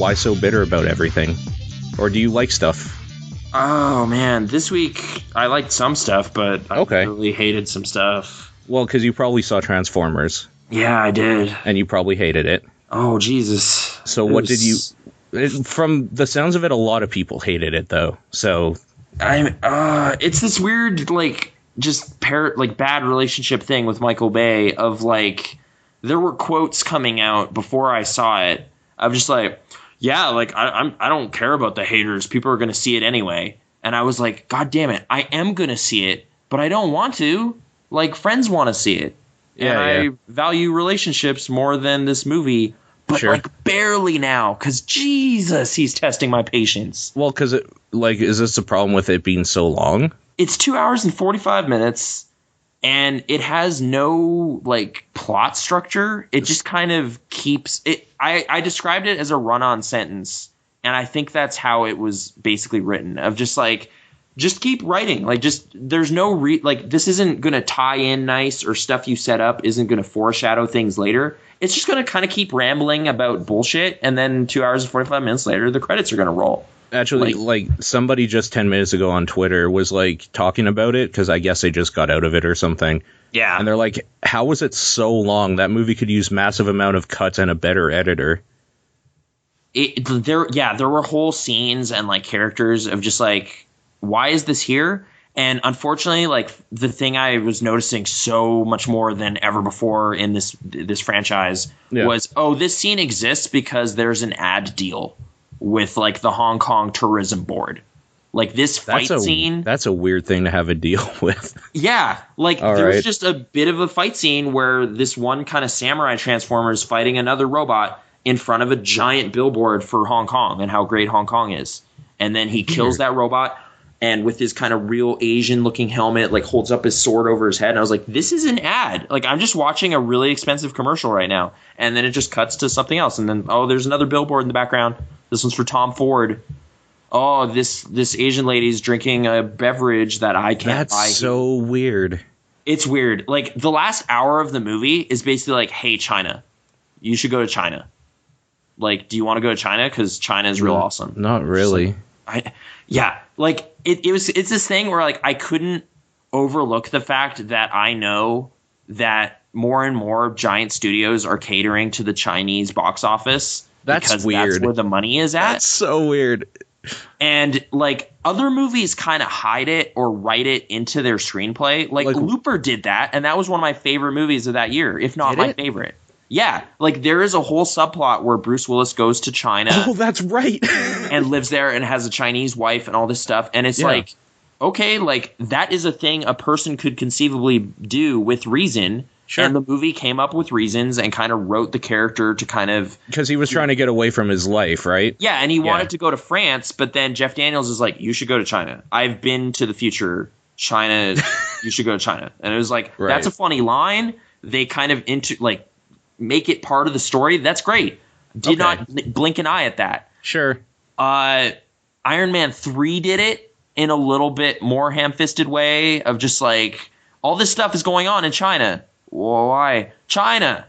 Why so bitter about everything? Or do you like stuff? Oh, man. This week, I liked some stuff, but I really hated some stuff. Well, because you probably saw Transformers. Yeah, I did. And you probably hated it. Oh, Jesus. So what did you... From the sounds of it, a lot of people hated it, though. So... it's this weird, like, just bad relationship thing with Michael Bay of, like... There were quotes coming out before I saw it. I was just like... Yeah, like, I don't care about the haters. People are going to see it anyway. And I was like, God damn it, I am going to see it, but I don't want to. Like, friends want to see it. And I value relationships more than this movie, but, like, barely now, because, Jesus, he's testing my patience. Well, because, is this a problem with it being so long? It's 2 hours and 45 minutes, and it has no, like, plot structure. It just kind of keeps it. I described it as a run-on sentence, and I think that's how it was basically written, of just, like, just keep writing. Like, just, there's no this isn't going to tie in nice, or stuff you set up isn't going to foreshadow things later. It's just going to kind of keep rambling about bullshit, and then 2 hours and 45 minutes later, the credits are going to roll. Actually, like somebody just 10 minutes ago on Twitter was, like, talking about it, because I guess they just got out of it or something. Yeah. And they're like, how was it so long? That movie could use massive amount of cuts and a better editor. There were whole scenes and, like, characters of just, like, why is this here? And unfortunately, like, the thing I was noticing so much more than ever before in this franchise was, this scene exists because there's an ad deal with, like, the Hong Kong Tourism Board. Like, this fight scene... That's a weird thing to have a deal with. Yeah. Like, there's just a bit of a fight scene where this one kind of samurai transformer is fighting another robot in front of a giant billboard for Hong Kong and how great Hong Kong is. And then he kills that robot, and with his kind of real Asian-looking helmet, like, holds up his sword over his head. And I was like, this is an ad. Like, I'm just watching a really expensive commercial right now. And then it just cuts to something else. And then, there's another billboard in the background. This one's for Tom Ford. Oh, this Asian lady's drinking a beverage that I can't buy. That's so weird. It's weird. Like, the last hour of the movie is basically like, hey, China, you should go to China. Like, do you want to go to China? Because China is real awesome. Not really. Like, it's this thing where, like, I couldn't overlook the fact that I know that more and more giant studios are catering to the Chinese box office. That's weird. That's where the money is at. That's so weird. And, like, other movies kind of hide it or write it into their screenplay. Like Looper did that, and that was one of my favorite movies of that year, if not my favorite. Yeah, like, there is a whole subplot where Bruce Willis goes to China. Oh, that's right. And lives there and has a Chinese wife and all this stuff. And it's like, okay, like, that is a thing a person could conceivably do with reason. Sure. And the movie came up with reasons and kind of wrote the character to kind of... Because he was trying to get away from his life, right? Yeah, and he wanted to go to France, but then Jeff Daniels is like, you should go to China. I've been to the future. China, you should go to China. And it was like, that's a funny line. They kind of make it part of the story. That's great. Did not blink an eye at that. Sure. Iron Man 3 did it in a little bit more ham-fisted way of just like, all this stuff is going on in China. Why? China.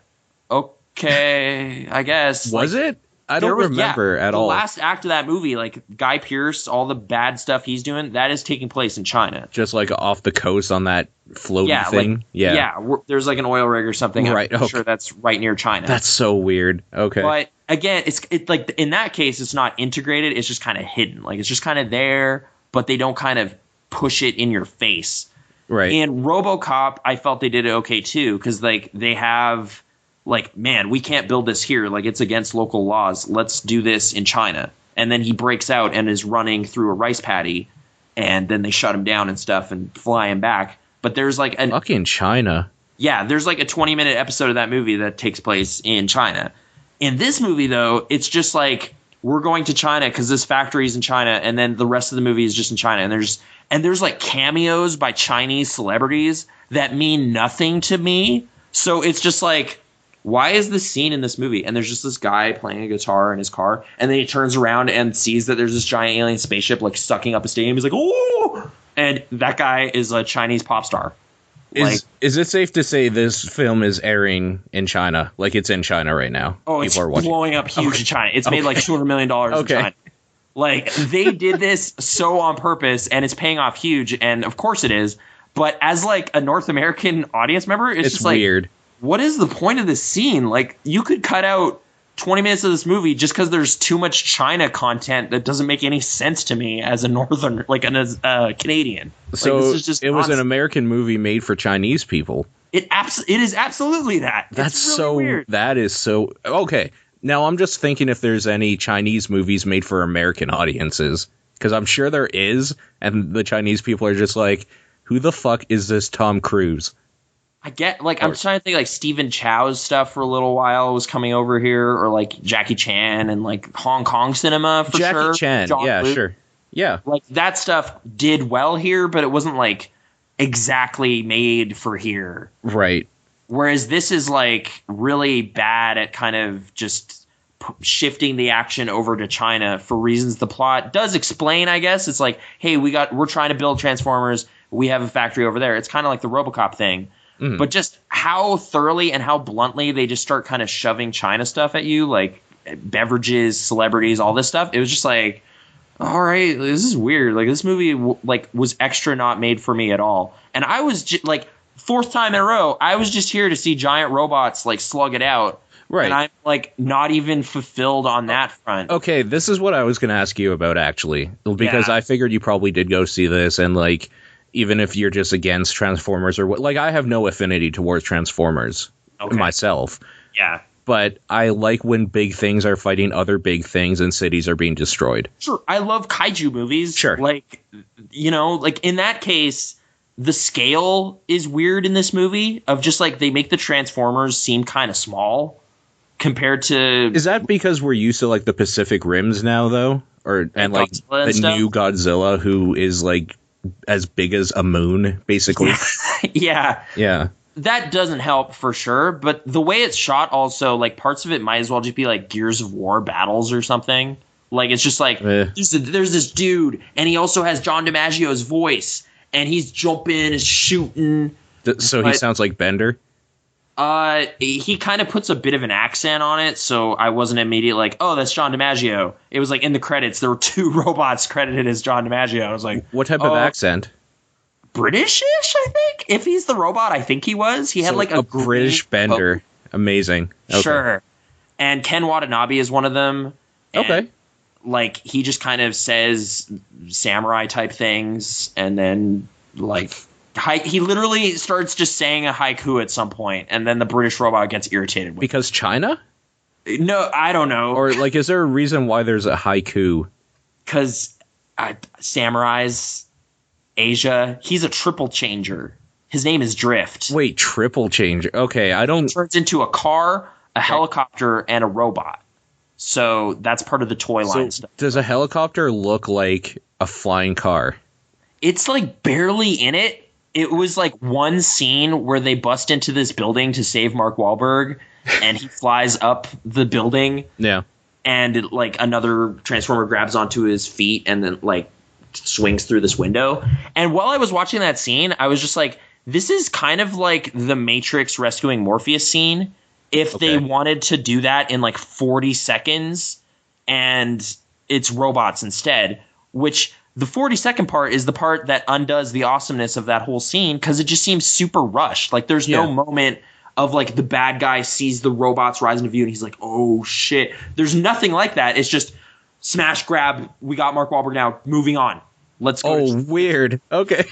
Okay, I guess. Was it? I don't remember at all. The last act of that movie, like Guy Pearce, all the bad stuff he's doing, that is taking place in China. Just like off the coast on that floaty thing? There's like an oil rig or something. Right. I'm sure that's right near China. That's so weird. Okay. But again, it's like in that case, it's not integrated. It's just kind of hidden. Like, it's just kind of there, but they don't kind of push it in your face. Right. And RoboCop, I felt they did it okay too, because like they have like, man, we can't build this here. Like, it's against local laws. Let's do this in China. And then he breaks out and is running through a rice paddy, and then they shut him down and stuff and fly him back. But there's like a fucking China. Yeah, there's like a 20-minute episode of that movie that takes place in China. In this movie, though, it's just like, we're going to China because this factory is in China, and then the rest of the movie is just in China. And there's like cameos by Chinese celebrities that mean nothing to me. So it's just like, why is this scene in this movie? And there's just this guy playing a guitar in his car, and then he turns around and sees that there's this giant alien spaceship like sucking up a stadium. He's like, oh! And that guy is a Chinese pop star. Is it safe to say this film is airing in China? Like, it's in China right now? Oh, it's blowing up huge in China. It's made like $200 million in China. Like, they did this so on purpose, and it's paying off huge, and of course it is. But as, like, a North American audience member, it's just weird. Like, what is the point of this scene? Like, you could cut out 20 minutes of this movie just because there's too much China content that doesn't make any sense to me as a Northern, like, as a Canadian. So, like, this is just it was an American movie made for Chinese people. It is absolutely that. That's really so weird. That is so okay. Now, I'm just thinking if there's any Chinese movies made for American audiences, because I'm sure there is, and the Chinese people are just like, who the fuck is this Tom Cruise? I get, like, I'm trying to think, like, Stephen Chow's stuff for a little while was coming over here, or, like, Jackie Chan and, like, Hong Kong cinema, for sure. Jackie Chan, yeah, sure. Yeah. Like, that stuff did well here, but it wasn't, like, exactly made for here. Right. Whereas this is, like, really bad at kind of just shifting the action over to China for reasons the plot does explain, I guess. It's like, hey, we're trying to build Transformers. We have a factory over there. It's kind of like the RoboCop thing. Mm-hmm. But just how thoroughly and how bluntly they just start kind of shoving China stuff at you, like beverages, celebrities, all this stuff. It was just like, all right, this is weird. Like, this movie was extra not made for me at all. And I was like, fourth time in a row, I was just here to see giant robots like slug it out. Right. And I'm like not even fulfilled on that front. Okay, this is what I was going to ask you about, actually, because I figured you probably did go see this, and like, even if you're just against Transformers or what, like, I have no affinity towards Transformers myself. Yeah. But I like when big things are fighting other big things and cities are being destroyed. Sure. I love kaiju movies. Sure. Like, you know, like in that case, the scale is weird in this movie of just like they make the Transformers seem kind of small compared to. Is that because we're used to like the Pacific Rims now, though? And like the new Godzilla, who is like as big as a moon, basically. Yeah. Yeah. That doesn't help for sure, but the way it's shot also, like, parts of it might as well just be like Gears of War battles or something. Like, it's just like, there's this dude, and he also has John DiMaggio's voice, and he's jumping and shooting. So he sounds like Bender? He kind of puts a bit of an accent on it, so I wasn't immediately like, oh, that's John DiMaggio. It was like in the credits, there were 2 robots credited as John DiMaggio. I was like, what type of accent? British-ish, I think. If he's the robot, I think he was. He had like a British Bender. Amazing. Okay. Sure. And Ken Watanabe is one of them. And, like, he just kind of says samurai type things, and then like he literally starts just saying a haiku at some point, and then the British robot gets irritated with because China? No, I don't know. Or like, is there a reason why there's a haiku? Because samurais. Asia, he's a triple changer. His name is Drift. Wait, triple changer? Okay, I don't. He turns into a car, a helicopter, and a robot. So that's part of the toy line stuff. Does a helicopter look like a flying car? It's like barely in it. It was like one scene where they bust into this building to save Mark Wahlberg, and he flies up the building. Yeah. And like another Transformer grabs onto his feet and then like swings through this window. And while I was watching that scene, I was just like, this is kind of like the Matrix rescuing Morpheus scene if they wanted to do that in like 40 seconds and it's robots instead, which the 40-second part is the part that undoes the awesomeness of that whole scene because it just seems super rushed. Like there's no moment of like the bad guy sees the robots rise into view and he's like, oh shit. There's nothing like that. It's just smash, grab, we got Mark Wahlberg now, moving on. Let's go. Oh, weird. Okay.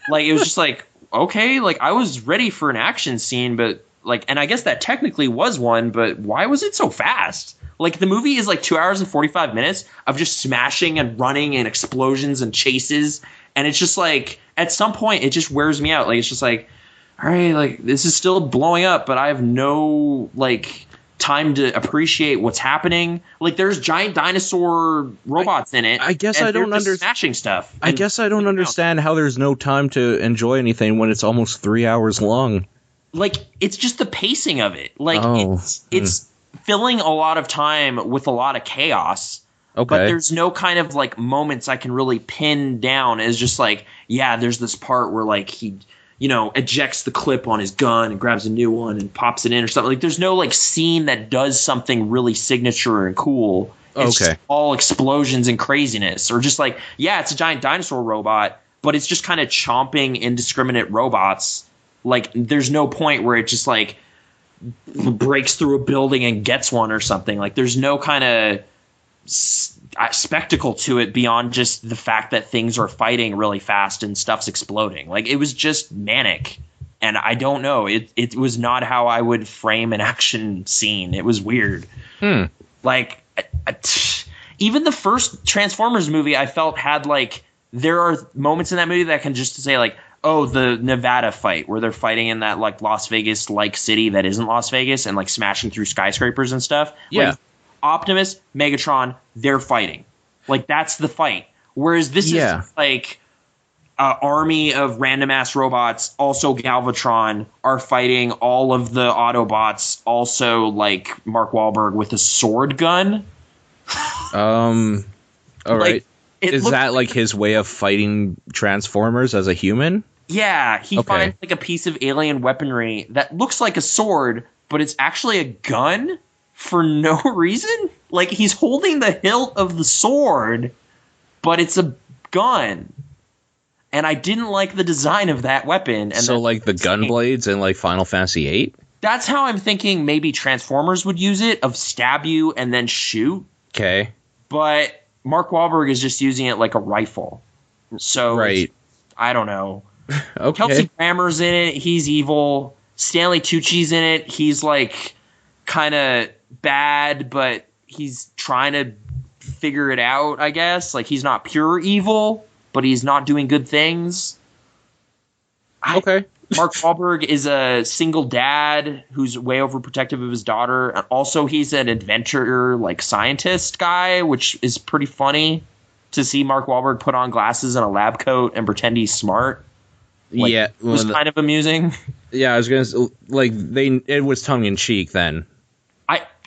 Like, it was just like, okay, like, I was ready for an action scene, but, like, and I guess that technically was one, but why was it so fast? Like, the movie is, like, 2 hours and 45 minutes of just smashing and running and explosions and chases, and it's just, like, at some point, it just wears me out. Like, it's just like, all right, like, this is still blowing up, but I have no, like, time to appreciate what's happening. Like there's giant dinosaur robots in it. I guess I don't understand smashing stuff. I guess I don't understand how there's no time to enjoy anything when it's almost 3 hours long. Like it's just the pacing of it. Like it's filling a lot of time with a lot of chaos. Okay. But there's no kind of like moments I can really pin down as just like, yeah, there's this part where like he ejects the clip on his gun and grabs a new one and pops it in or something. Like, there's no like scene that does something really signature and cool. It's just all explosions and craziness, or just like, yeah, it's a giant dinosaur robot, but it's just kind of chomping indiscriminate robots. Like, there's no point where it just like breaks through a building and gets one or something. Like, there's no kind of spectacle to it beyond just the fact that things are fighting really fast and stuff's exploding. Like, it was just manic, and I don't know. It was not how I would frame an action scene. It was weird. Like, even the first Transformers movie, I felt had like, there are moments in that movie that can just say like, oh, the Nevada fight where they're fighting in that like Las Vegas like city that isn't Las Vegas and like smashing through skyscrapers and stuff. Yeah. Like, Optimus, Megatron, they're fighting. Like, that's the fight. Whereas this is just like an army of random ass robots, also Galvatron, are fighting all of the Autobots, also like Mark Wahlberg with a sword gun. All right. Is that like his way of fighting Transformers as a human? Yeah, he finds like a piece of alien weaponry that looks like a sword, but it's actually a gun for no reason. Like, he's holding the hilt of the sword, but it's a gun. And I didn't like the design of that weapon. And so like the gun blades in like Final Fantasy VIII? That's how I'm thinking maybe Transformers would use it, of stab you and then shoot. Okay. But Mark Wahlberg is just using it like a rifle. So I don't know. Okay. Kelsey Grammer's in it. He's evil. Stanley Tucci's in it. He's like kind of bad, but he's trying to figure it out, I guess. Like, he's not pure evil, but he's not doing good things. Mark Wahlberg is a single dad who's way overprotective of his daughter. And also, he's an adventurer, like, scientist guy, which is pretty funny to see Mark Wahlberg put on glasses and a lab coat and pretend he's smart. Like, it was kind of amusing. Yeah, I was going to like, it was tongue in cheek then.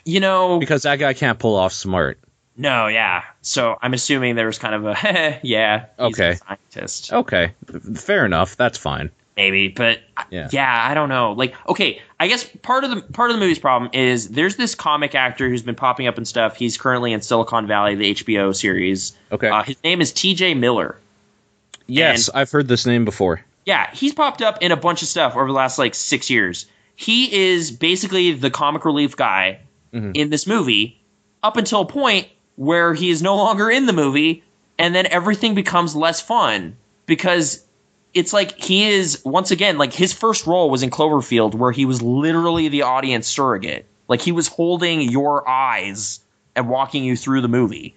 Because that guy can't pull off smart. No, yeah. So I'm assuming there was kind of a, yeah, he's a scientist. Okay, fair enough. That's fine. Maybe, but yeah, I don't know. Like, okay, I guess part of the movie's problem is there's this comic actor who's been popping up and stuff. He's currently in Silicon Valley, the HBO series. Okay. His name is T.J. Miller. Yes, I've heard this name before. Yeah, he's popped up in a bunch of stuff over the last, like, 6 years. He is basically the comic relief guy in this movie up until a point where he is no longer in the movie, and then everything becomes less fun because it's like he is, once again, like, his first role was in Cloverfield, where he was literally the audience surrogate. Like, he was holding your eyes and walking you through the movie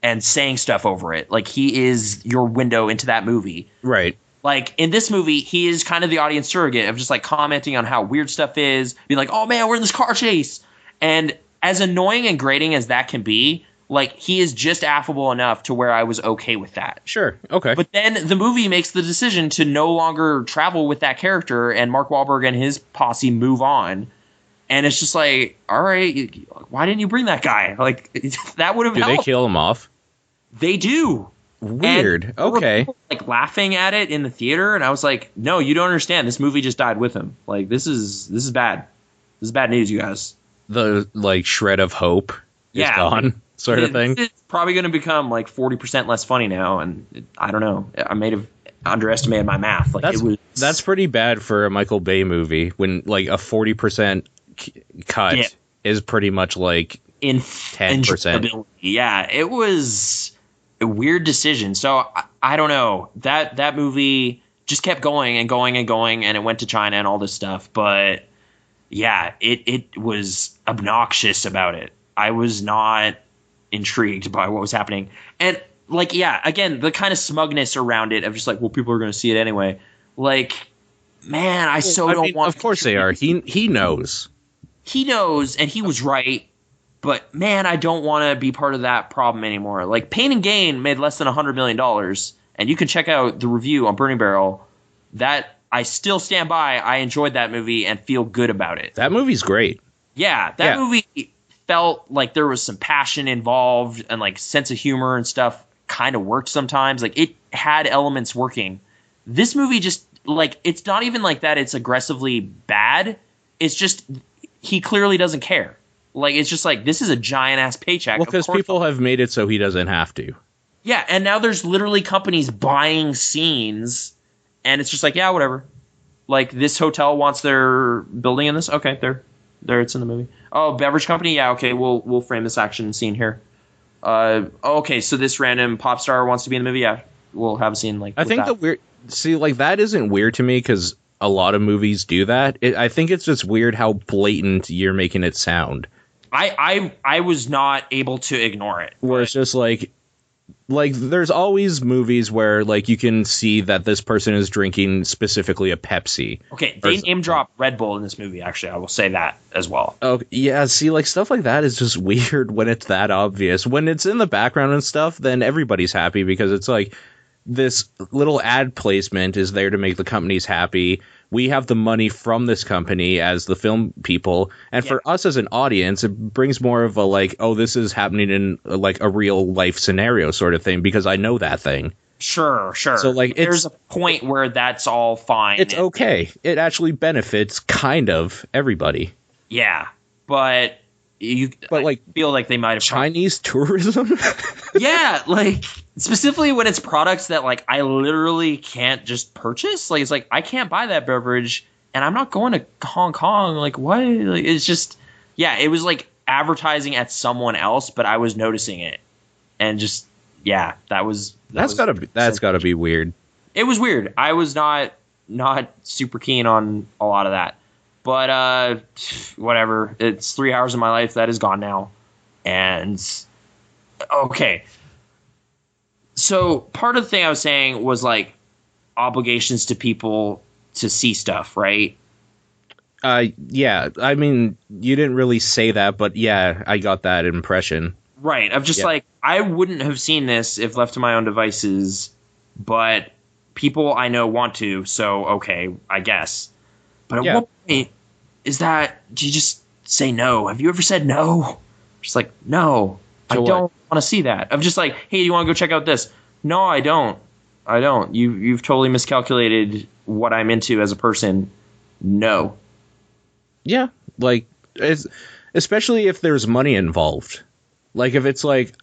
and saying stuff over it. Like, he is your window into that movie. Right. Like, in this movie, he is kind of the audience surrogate of just, like, commenting on how weird stuff is, being like, oh, man, we're in this car chase. And as annoying and grating as that can be, like, he is just affable enough to where I was okay with that. Sure, okay. But then the movie makes the decision to no longer travel with that character, and Mark Wahlberg and his posse move on. And it's just like, all right, why didn't you bring that guy? Like, that would have helped. Do they kill him off? They do. Weird. Okay. People, like, laughing at it in the theater, and I was like, no, you don't understand. This movie just died with him. Like, this is bad. This is bad news, you guys. The, like, shred of hope is gone, sort of thing. It's probably going to become like 40% less funny now, and I don't know. I may have underestimated my math. Like, that's pretty bad for a Michael Bay movie when like a 40% cut is pretty much like in 10%. Yeah, it was a weird decision. So I don't know. That movie just kept going and going and going, and it went to China and all this stuff, but yeah, it was obnoxious about it. I was not intrigued by what was happening. And, like, yeah, again, the kind of smugness around it of just like, well, people are going to see it anyway. Like, man, I don't want... Of course they are. He knows. He knows, and he was right. But, man, I don't want to be part of that problem anymore. Like, Pain and Gain made less than $100 million, and you can check out the review on Burning Barrel. That... I still stand by. I enjoyed that movie and feel good about it. That movie's great. Yeah, that movie felt like there was some passion involved and like sense of humor and stuff kind of worked sometimes. Like, it had elements working. This movie just like, it's not even like that it's aggressively bad. It's just he clearly doesn't care. Like, it's just like, this is a giant ass paycheck. Well, because people have made it so he doesn't have to. Yeah, and now there's literally companies buying scenes, and it's just like, yeah, whatever. Like, this hotel wants their building in this. Okay, there, it's in the movie. Oh, beverage company. Yeah, okay, we'll frame this action scene here. Okay, so this random pop star wants to be in the movie. Yeah, we'll have a scene like. I think that. That isn't weird to me because a lot of movies do that. I think it's just weird how blatant you're making it sound. I was not able to ignore it. Where it's just like there's always movies where like you can see that this person is drinking specifically a Pepsi. Okay, they name drop Red Bull in this movie. Actually, I will say that as well. Oh yeah, see, like stuff like that is just weird when it's that obvious. When it's in the background and stuff, then everybody's happy because it's like this little ad placement is there to make the companies happy. We have the money from this company as the film people. And for us as an audience, it brings more of a like, oh, this is happening in like a real life scenario sort of thing because I know that thing. Sure. So like there's a point where that's all fine. It's okay. It actually benefits kind of everybody. Yeah. But I feel like they might have Chinese tourism. Yeah, like specifically when it's products that like I literally can't just purchase. Like, it's like I can't buy that beverage and I'm not going to Hong Kong. Like, what? Like, it's just, yeah, it was like advertising at someone else, but I was noticing it. And just, yeah, that's gotta be weird. It was weird. I was not super keen on a lot of that. But whatever. It's 3 hours of my life that is gone now. And okay. So part of the thing I was saying was like obligations to people to see stuff, right? Yeah. I mean, you didn't really say that, but yeah, I got that impression. Right. Of just like, I wouldn't have seen this if left to my own devices, but people I know want to, so okay, I guess. But at what point do you just say no? Have you ever said no? Just like, no, I don't want to see that. I'm just like, hey, do you want to go check out this? No, I don't. You've totally miscalculated what I'm into as a person. No. Yeah, like, especially if there's money involved. Like, if it's like,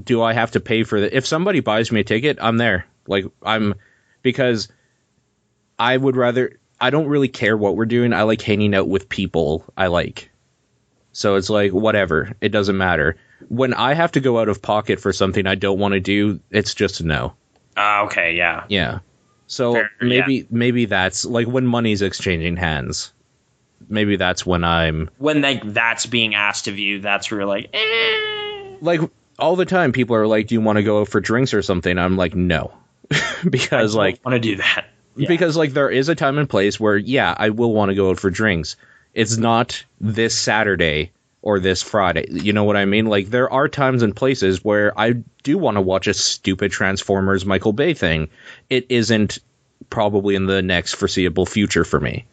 do I have to pay for if somebody buys me a ticket, I'm there. Like, because I would rather, I don't really care what we're doing. I like hanging out with people I like. So it's like, whatever. It doesn't matter. When I have to go out of pocket for something I don't want to do, it's just a no. Okay, yeah. Yeah. So fair, maybe that's like when money's exchanging hands. Maybe that's when that's being asked of you, that's where you're like, Like all the time people are like, do you want to go out for drinks or something? I'm like, no. Because I don't want to do that. Yeah. Because like there is a time and place where, yeah, I will want to go out for drinks. It's not this Saturday or this Friday. You know what I mean? Like there are times and places where I do want to watch a stupid Transformers Michael Bay thing. It isn't probably in the next foreseeable future for me.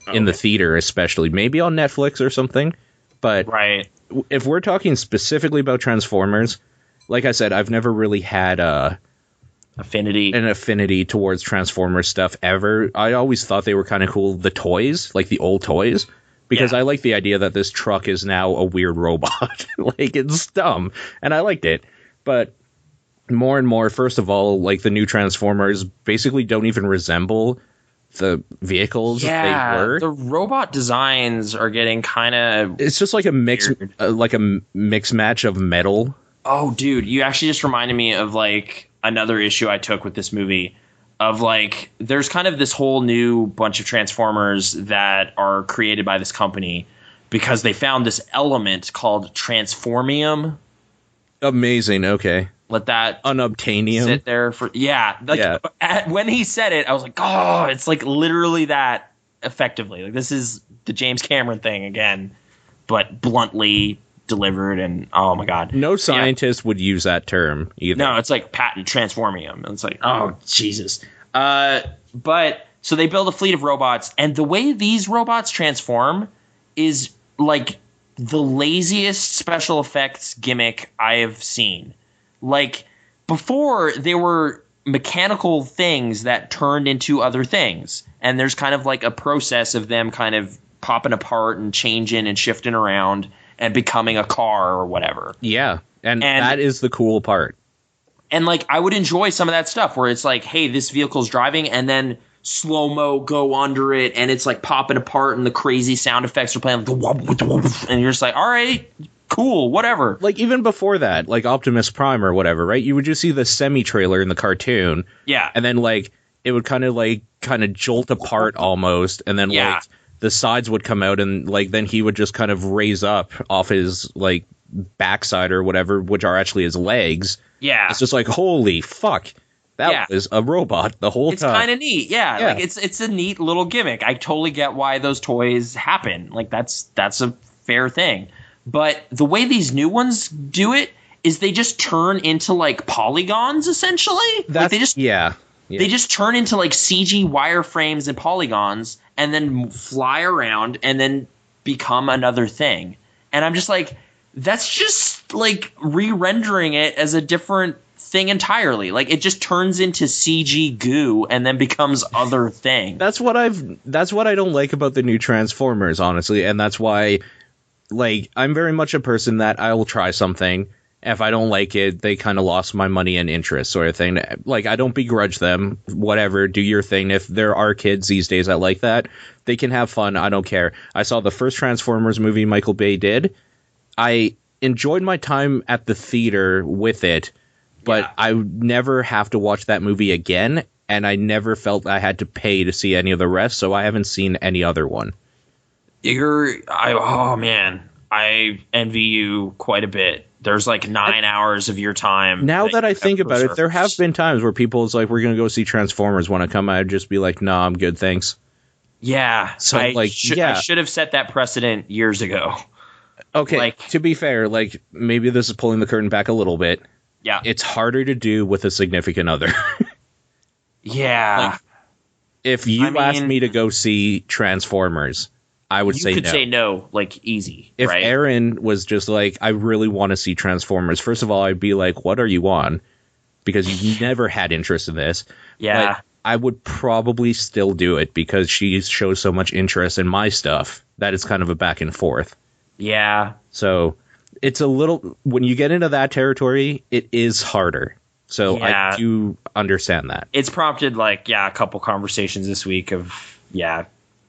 Okay. In the theater, especially. Maybe on Netflix or something. But right. If we're talking specifically about Transformers, like I said, I've never really had an affinity towards Transformers stuff ever. I always thought they were kind of cool. The toys, like the old toys. Because I like the idea that this truck is now a weird robot. Like, it's dumb. And I liked it. But more and more, first of all, like, the new Transformers basically don't even resemble the vehicles they were. The robot designs are getting kind of... It's just like a mix match of metal. Oh, dude, you actually just reminded me of, like, another issue I took with this movie. Of like, there's kind of this whole new bunch of Transformers that are created by this company because they found this element called Transformium. Amazing. Okay. Let that unobtainium sit there for when he said it, I was like, oh, it's like literally that effectively. Like this is the James Cameron thing again, but bluntly delivered. And oh my god, no scientist would use that term either. No, it's like patent Transformium. And it's like, oh Jesus. But so they build a fleet of robots, and the way these robots transform is like the laziest special effects gimmick I have seen. Like before, they were mechanical things that turned into other things. And there's kind of like a process of them kind of popping apart and changing and shifting around and becoming a car or whatever. Yeah. And that is the cool part. And like, I would enjoy some of that stuff where it's like, hey, this vehicle's driving, and then slow-mo go under it, and it's like popping apart, and the crazy sound effects are playing, and you're just like, all right, cool, whatever. Like, even before that, like Optimus Prime or whatever, right? You would just see the semi-trailer in the cartoon. Yeah. And then, like, it would kind of jolt apart almost, and then, like, the sides would come out, and, like, then he would just kind of raise up off his, like, backside or whatever, which are actually his legs. Yeah. It's just like, holy fuck. That was a robot the whole time. It's kind of neat. Yeah. Like, it's a neat little gimmick. I totally get why those toys happen. Like, that's a fair thing. But the way these new ones do it is they just turn into, like, polygons, essentially. Like, they just turn into, like, CG wireframes and polygons and then fly around and then become another thing. And I'm just like, that's just, like, re-rendering it as a different thing entirely. Like, it just turns into CG goo and then becomes other thing. That's what I don't like about the new Transformers, honestly, and that's why, like, I'm very much a person that I will try something. If I don't like it, they kind of lost my money and interest, sort of thing. Like, I don't begrudge them. Whatever, do your thing. If there are kids these days that like that, they can have fun. I don't care. I saw the first Transformers movie Michael Bay did. I enjoyed my time at the theater with it, but I would never have to watch that movie again, and I never felt I had to pay to see any of the rest, so I haven't seen any other one. Oh man, I envy you quite a bit. There's like 9 hours of your time. Now that I think about it, there have been times where people's like, we're going to go see Transformers when I come. I'd just be like, nah, I'm good, thanks. Yeah. So I should have set that precedent years ago. Okay, like, to be fair, like, maybe this is pulling the curtain back a little bit. Yeah. It's harder to do with a significant other. Yeah. Like, if you asked me to go see Transformers, I would say no. You could say no, like, easy, if right? Aaron was just like, I really want to see Transformers, first of all, I'd be like, what are you on? Because you've never had interest in this. Yeah. But I would probably still do it because she shows so much interest in my stuff that it's kind of a back and forth. Yeah. So it's a little, when you get into that territory, it is harder. So I do understand that. It's prompted like, a couple conversations this week of,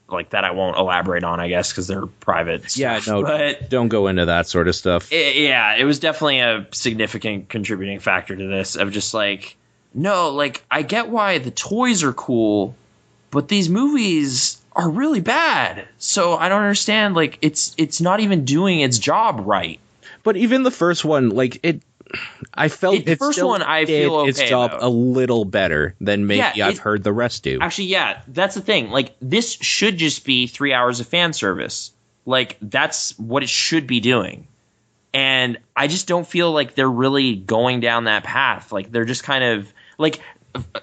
like that I won't elaborate on, I guess, because they're private stuff. Yeah, no, but don't go into that sort of stuff. It was definitely a significant contributing factor to this of just like, no, like, I get why the toys are cool, but these movies are really bad. So I don't understand. Like, it's not even doing its job right. But even the first one, like, I felt the first one I feel okay its job about. A little better than maybe I've heard the rest do. Actually, that's the thing. Like, this should just be 3 hours of fan service. Like, that's what it should be doing. And I just don't feel like they're really going down that path. Like, they're just kind of like,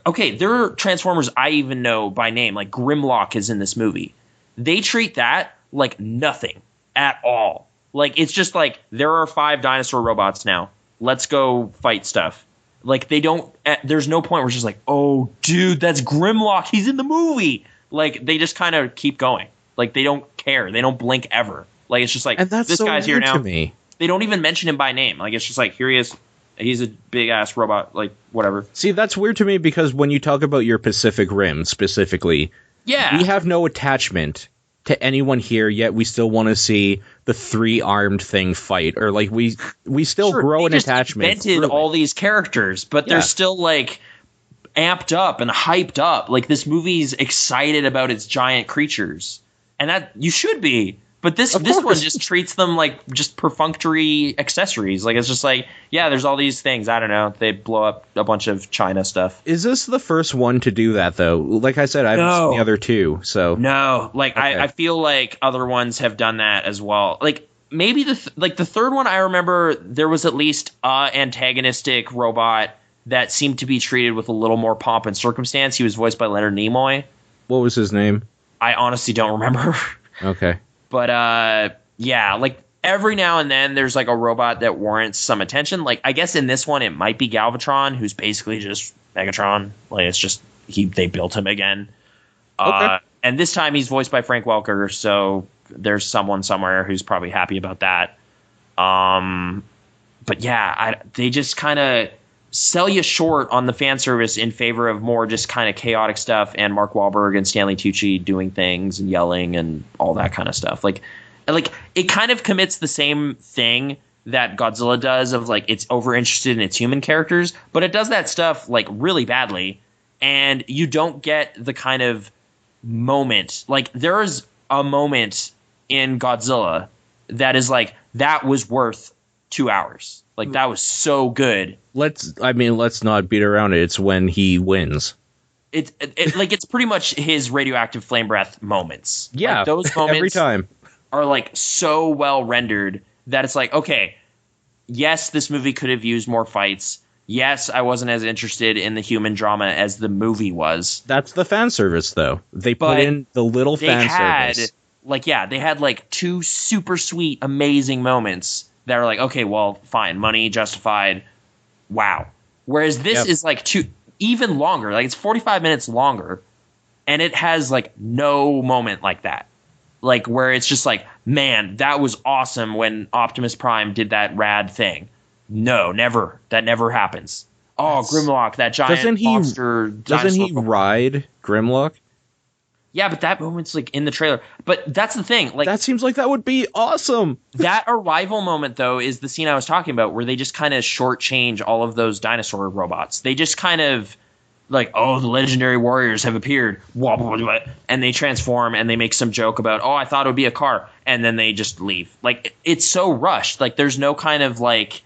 okay, there are Transformers I even know by name. Like, Grimlock is in this movie. They treat that like nothing at all. Like, it's just like, there are 5 dinosaur robots now. Let's go fight stuff. Like, they don't, there's no point where it's just like, oh, dude, that's Grimlock. He's in the movie. Like, they just kind of keep going. Like, they don't care. They don't blink ever. Like, it's just like, and that's this so guy's here now. To me. They don't even mention him by name. Like, it's just like, here he is. He's a big-ass robot. Like, whatever. See, that's weird to me because when you talk about your Pacific Rim specifically, we have no attachment to anyone here, yet we still want to see the 3-armed thing fight, or like we still grow an attachment. Invented all these characters, but they're still like amped up and hyped up. Like, this movie's excited about its giant creatures, and that you should be. But this one just treats them like just perfunctory accessories. Like, it's just like, there's all these things. I don't know. They blow up a bunch of China stuff. Is this the first one to do that, though? Like I said, I haven't seen the other two. So no, like, okay. I feel like other ones have done that as well. Like, maybe the third one, I remember there was at least an antagonistic robot that seemed to be treated with a little more pomp and circumstance. He was voiced by Leonard Nimoy. What was his name? I honestly don't remember. Okay. But, like, every now and then there's, like, a robot that warrants some attention. Like, I guess in this one it might be Galvatron, who's basically just Megatron. Like, it's just they built him again. Okay. And this time he's voiced by Frank Welker, so there's someone somewhere who's probably happy about that. But yeah, they just kind of sell you short on the fan service in favor of more just kind of chaotic stuff and Mark Wahlberg and Stanley Tucci doing things and yelling and all that kind of stuff. Like it kind of commits the same thing that Godzilla does of like it's over interested in its human characters, but it does that stuff like really badly, and you don't get the kind of moment. Like there is a moment in Godzilla that is like that was worth 2 hours. Like that was so good. Let's not beat around it. It's when he wins. It's pretty much his radioactive flame breath moments. Yeah, like, those moments every time are like so well rendered that it's like, okay, yes, this movie could have used more fights. Yes, I wasn't as interested in the human drama as the movie was. That's the fan service, though. They put in the little fan service. They had like 2 super sweet, amazing moments that are like, okay, well, fine, money justified. Wow. Whereas this is like even longer. Like it's 45 minutes longer, and it has like no moment like that. Like where it's just like, man, that was awesome when Optimus Prime did that rad thing. No, never. That never happens. Oh, Grimlock, that giant monster. Doesn't he ride Grimlock? Yeah, but that moment's like in the trailer. But that's the thing. Like that seems like that would be awesome. That arrival moment, though, is the scene I was talking about where they just kind of shortchange all of those dinosaur robots. They just kind of like, oh, the legendary warriors have appeared. And they transform and they make some joke about, oh, I thought it would be a car. And then they just leave. Like, it's so rushed. Like, there's no kind of like,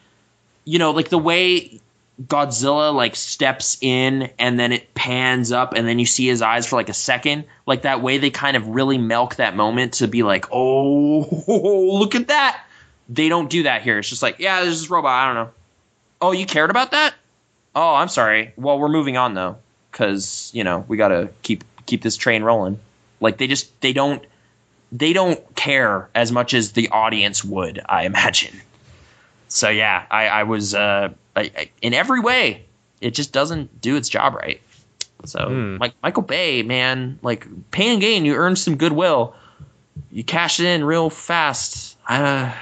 you know, like the way Godzilla like steps in and then it pans up and then you see his eyes for like a second. Like that way they kind of really milk that moment to be like, oh, look at that. They don't do that here. It's just like, yeah, there's this robot. I don't know. Oh, you cared about that? Oh, I'm sorry. Well, we're moving on though, because you know we gotta keep this train rolling. Like they don't care as much as the audience would, I imagine. So yeah, I was in every way, it just doesn't do its job right. So like Michael Bay, man, like Pain and Gain, you earned some goodwill. You cashed it in real fast. I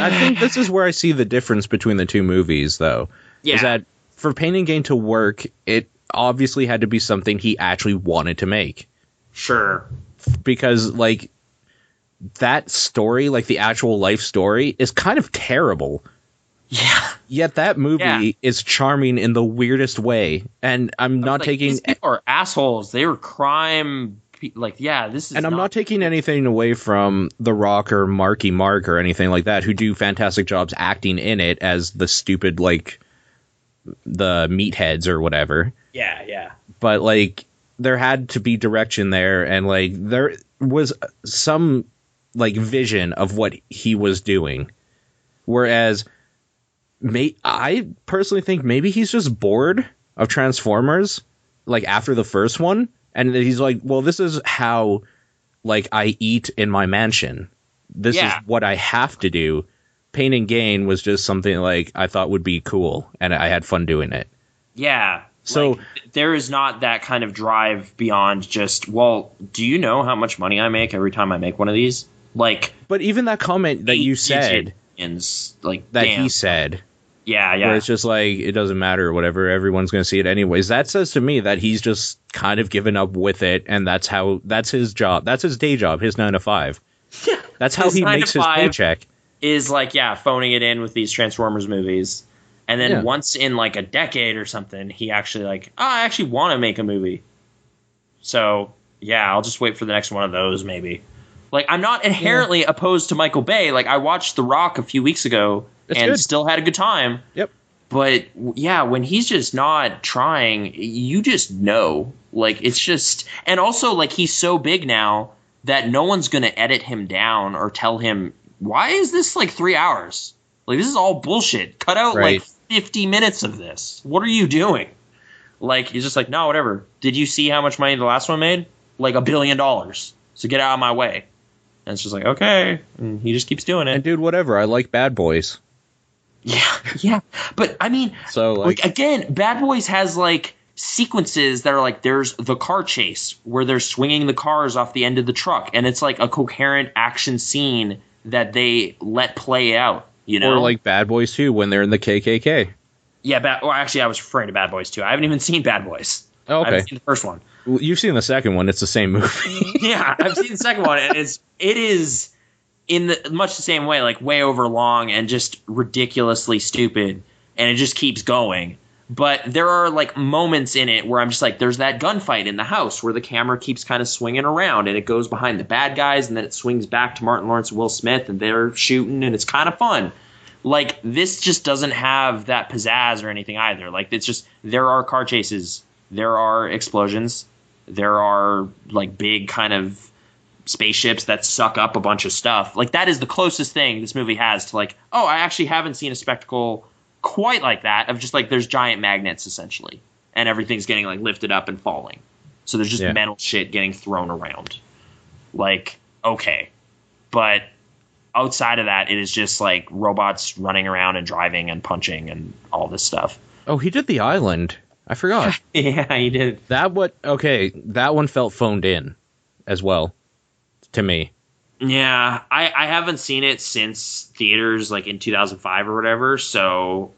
think this is where I see the difference between the two movies, though. Yeah. Is that for Pain and Gain to work, it obviously had to be something he actually wanted to make. Sure. Because, like, that story, like the actual life story, is kind of terrible. Yeah. Yet that movie is charming in the weirdest way. And I'm not taking... These people are assholes. They were crime... Like, yeah, this is. And I'm not taking anything away from The Rock or Marky Mark or anything like that, who do fantastic jobs acting in it as the stupid, like, the meatheads or whatever. Yeah, yeah. But, like, there had to be direction there, and, like, there was some, like, vision of what he was doing. Whereas, I personally think maybe he's just bored of Transformers, like, after the first one. And he's like, well, this is how, like, I eat in my mansion. This is what I have to do. Pain and Gain was just something, like, I thought would be cool, and I had fun doing it. Yeah. So like, there is not that kind of drive beyond just, well, do you know how much money I make every time I make one of these? Like, but even that comment that you said, like, that he said... Yeah, yeah. Where it's just like, it doesn't matter or whatever, everyone's going to see it anyways. That says to me that he's just kind of given up with it, and that's his job. That's his day job, his 9 to 5. Yeah. That's how he makes his paycheck. Is like, phoning it in with these Transformers movies. And then once in like a decade or something, he actually like, I actually want to make a movie. So, yeah, I'll just wait for the next one of those maybe. Like, I'm not inherently opposed to Michael Bay. Like, I watched The Rock a few weeks ago. Still had a good time. Yep. But yeah, when he's just not trying, you just know. Like, it's just, and also like he's so big now that no one's going to edit him down or tell him, why is this like 3 hours? Like, this is all bullshit. Cut out like 50 minutes of this. What are you doing? Like, he's just like, no, whatever. Did you see how much money the last one made? Like $1 billion. So get out of my way. And it's just like, okay. And he just keeps doing it. And dude, whatever. I like Bad Boys. Yeah. But I mean, So like again, Bad Boys has like sequences that are like, there's the car chase where they're swinging the cars off the end of the truck, and it's like a coherent action scene that they let play out, you know? or like Bad Boys 2 when they're in the KKK. Yeah, well, actually, I was referring to Bad Boys 2. I haven't even seen Bad Boys. Oh, okay. I haven't seen the first one. Well, you've seen the second one. It's the same movie. Yeah, I've seen the second one, and it is in much the same way, like way over long and just ridiculously stupid, and it just keeps going. But there are like moments in it where I'm just like, there's that gunfight in the house where the camera keeps kind of swinging around, and it goes behind the bad guys, and then it swings back to Martin Lawrence and Will Smith, and they're shooting, and it's kind of fun. Like, this just doesn't have that pizzazz or anything either. Like, it's just, there are car chases, there are explosions, there are like big kind of spaceships that suck up a bunch of stuff. Like, that is the closest thing this movie has to like, oh, I actually haven't seen a spectacle quite like that, of just like, there's giant magnets essentially, and everything's getting like lifted up and falling. So there's just metal shit getting thrown around. Like, okay. But outside of that, it is just like robots running around and driving and punching and all this stuff. Oh, he did The Island. I forgot. Yeah, he did. That one felt phoned in as well to me. Yeah, I haven't seen it since theaters, like in 2005 or whatever, so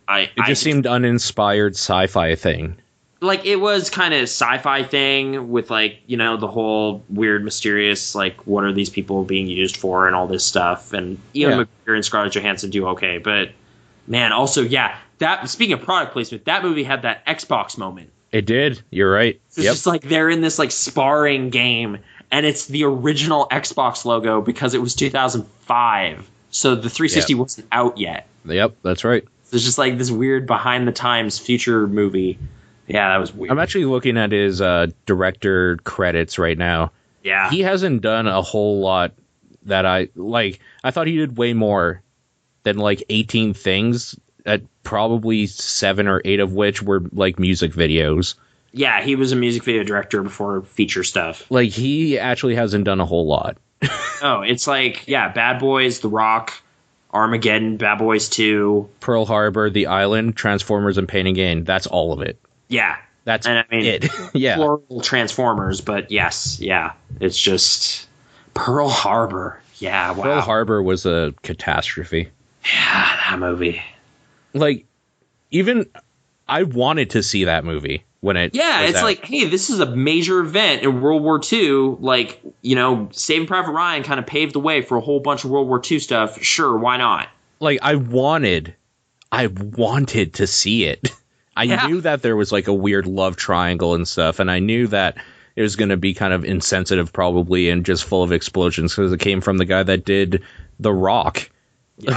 it just seemed uninspired sci-fi thing. Like, it was kind of sci-fi thing with, like, you know, the whole weird, mysterious, like, what are these people being used for and all this stuff. And Ian McGregor and Scarlett Johansson do okay. But, man, also, yeah, that, speaking of product placement, that movie had that Xbox moment. It did. You're right. It's just like they're in this, like, sparring game, and it's the original Xbox logo because it was 2005. So the 360 wasn't out yet. Yep, that's right. So it's just like this weird behind-the-times future movie. Yeah, that was weird. I'm actually looking at his director credits right now. Yeah. He hasn't done a whole lot that I like. I thought he did way more than like 18 things, at probably 7 or 8 of which were like music videos. Yeah, he was a music video director before feature stuff. Like, he actually hasn't done a whole lot. Oh, it's like, yeah, Bad Boys, The Rock, Armageddon, Bad Boys 2. Pearl Harbor, The Island, Transformers, and Pain and Gain. That's all of it. Yeah. That's and I mean, it. Yeah. Plural Transformers, but yes, yeah. It's just Pearl Harbor. Yeah, wow. Pearl Harbor was a catastrophe. Yeah, that movie. Like, even I wanted to see that movie when it it's out. like, hey, this is a major event in World War II. Like, you know, Saving Private Ryan kind of paved the way for a whole bunch of World War II stuff. Sure, why not? Like, I wanted to see it. I knew that there was like a weird love triangle and stuff, and I knew that it was going to be kind of insensitive probably and just full of explosions because it came from the guy that did The Rock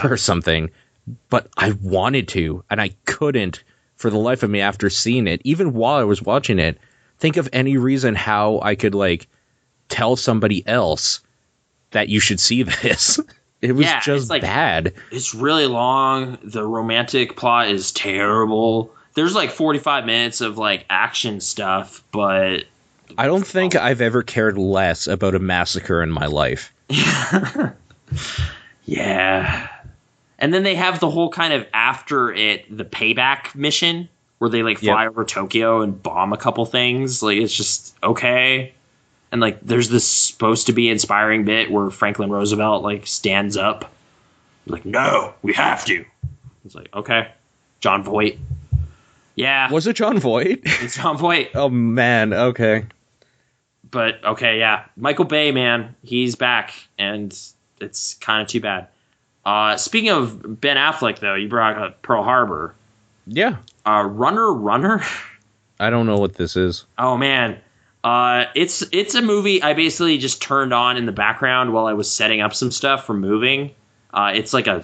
or something. But I wanted to, and I couldn't for the life of me after seeing it. Even while I was watching it, think of any reason how I could like tell somebody else that you should see this. It was just like, bad. It's really long. The romantic plot is terrible. There's like 45 minutes of like action stuff, but I don't think I've ever cared less about a massacre in my life. Yeah. And then they have the whole kind of after it, the payback mission where they like fly over Tokyo and bomb a couple things. Like, it's just okay. And like, there's this supposed to be inspiring bit where Franklin Roosevelt like stands up. Like, no, we have to. It's like, okay. John Voight. Yeah. Was it John Voight? It's John Voight. Oh, man. Okay. But, okay, yeah. Michael Bay, man. He's back. And it's kind of too bad. Speaking of Ben Affleck, though, you brought up Pearl Harbor. Yeah. Runner? I don't know what this is. Oh, man. It's a movie I basically just turned on in the background while I was setting up some stuff for moving. It's like a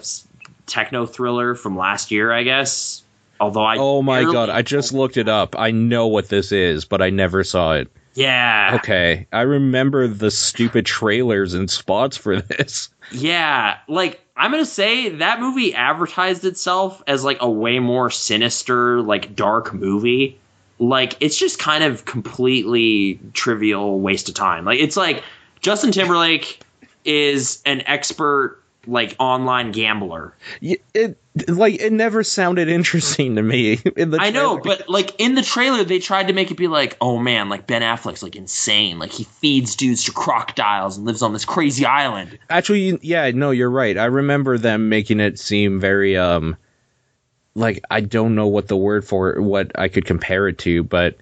techno thriller from last year, I guess. Although oh my god, I just looked it up. I know what this is, but I never saw it. Yeah. Okay, I remember the stupid trailers and spots for this. Yeah, like, I'm going to say that movie advertised itself as like a way more sinister, like dark movie. Like, it's just kind of completely trivial waste of time. Like, it's like Justin Timberlake is an expert like online gambler. It never sounded interesting to me in the trailer. I know, but like in the trailer they tried to make it be like, oh man, like Ben Affleck's like insane, like he feeds dudes to crocodiles and lives on this crazy island. Actually, yeah, no, you're right. I remember them making it seem very like, I don't know what the word for what I could compare it to, but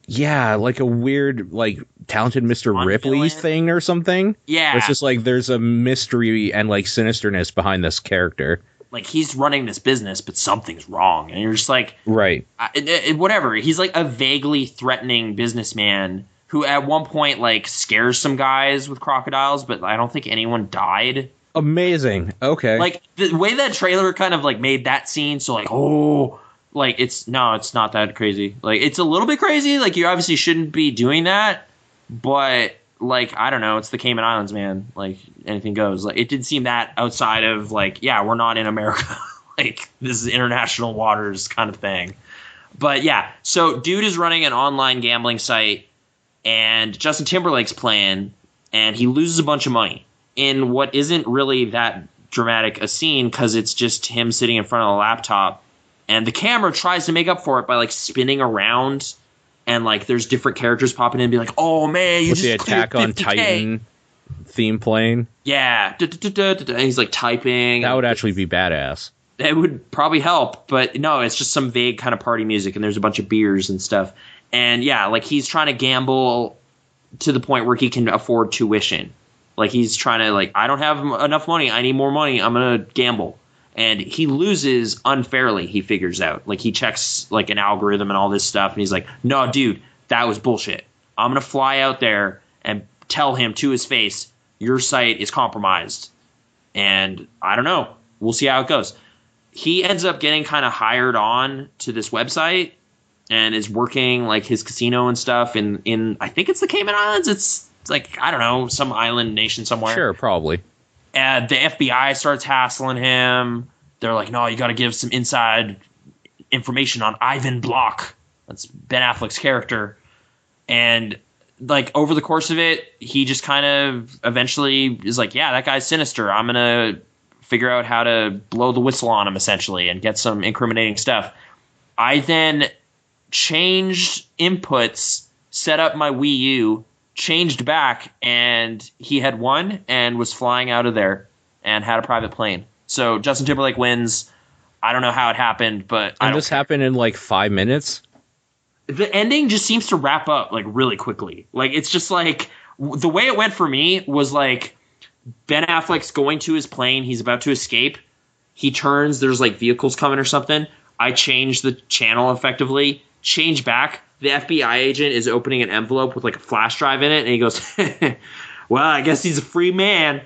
yeah, like a weird, like, Talented Mr. Ripley thing or something. Yeah. It's just like there's a mystery and, like, sinisterness behind this character. Like, he's running this business, but something's wrong. And you're just like... Right. Whatever. He's, like, a vaguely threatening businessman who at one point, like, scares some guys with crocodiles, but I don't think anyone died. Amazing. Okay. Like, the way that trailer kind of, like, made that scene so, like, oh... Like, it's not that crazy. Like, it's a little bit crazy. Like, you obviously shouldn't be doing that. But, like, I don't know. It's the Cayman Islands, man. Like, anything goes. Like, it did seem that outside of, like, yeah, we're not in America. Like, this is international waters kind of thing. But, yeah. So, dude is running an online gambling site. And Justin Timberlake's playing. And he loses a bunch of money in what isn't really that dramatic a scene. Because it's just him sitting in front of a laptop. And the camera tries to make up for it by, like, spinning around, and, like, there's different characters popping in and be like, oh, man, you with just the Attack on Titan theme playing. Yeah. And he's, like, typing. That would actually be badass. It would probably help, but no, it's just some vague kind of party music, and there's a bunch of beers and stuff. And, yeah, like, he's trying to gamble to the point where he can afford tuition. Like, he's trying to, like, I don't have enough money. I need more money. I'm going to gamble. And he loses unfairly, he figures out. Like, he checks, like, an algorithm and all this stuff, and he's like, no, dude, that was bullshit. I'm going to fly out there and tell him to his face, your site is compromised. And I don't know. We'll see how it goes. He ends up getting kind of hired on to this website and is working, like, his casino and stuff in I think it's the Cayman Islands. It's like, I don't know, some island nation somewhere. Sure, probably. And the FBI starts hassling him. They're like, no, you got to give some inside information on Ivan Block. That's Ben Affleck's character. And, like, over the course of it, he just kind of eventually is like, yeah, that guy's sinister. I'm going to figure out how to blow the whistle on him, essentially, and get some incriminating stuff. I then changed inputs, set up my Wii U, changed back, and he had won and was flying out of there and had a private plane. So Justin Timberlake wins. I don't know how it happened, but and this happened in like 5 minutes. The ending just seems to wrap up like really quickly. Like, it's just like the way it went for me was like Ben Affleck's going to his plane. He's about to escape. He turns. There's like vehicles coming or something. I change the channel effectively. Change back. The FBI agent is opening an envelope with like a flash drive in it, and he goes, well, I guess he's a free man.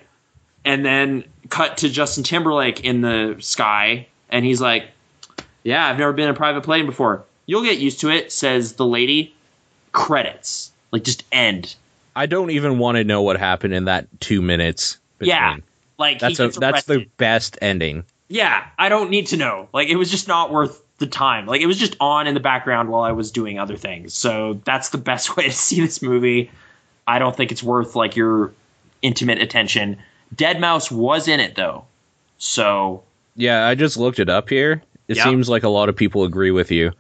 And then cut to Justin Timberlake in the sky, and he's like, yeah, I've never been in a private plane before. You'll get used to it, says the lady. Credits. Like, just end. I don't even want to know what happened in that 2 minutes between. Yeah. Like, that's the best ending. Yeah, I don't need to know. Like, it was just not worth the time. Like, it was just on in the background while I was doing other things. So that's the best way to see this movie. I don't think it's worth like your intimate attention. Deadmau5 was in it though. So yeah, I just looked it up here. It seems like a lot of people agree with you.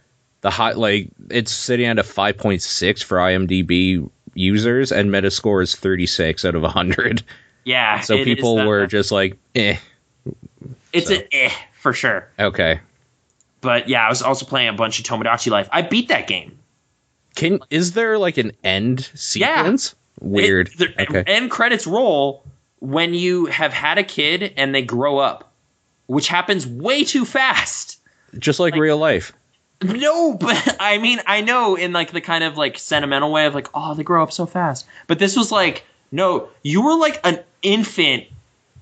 It's sitting at a 5.6 for IMDb users, and Metascore is 36 out of 100. Yeah. So people were just like, eh. It's an eh for sure. Okay. But yeah, I was also playing a bunch of Tomodachi Life. I beat that game. Is there like an end sequence? Yeah. Weird. Okay. End credits roll when you have had a kid and they grow up, which happens way too fast. Just like real life. No, but I mean, I know in like the kind of like sentimental way of like, oh, they grow up so fast. But this was like, no, you were like an infant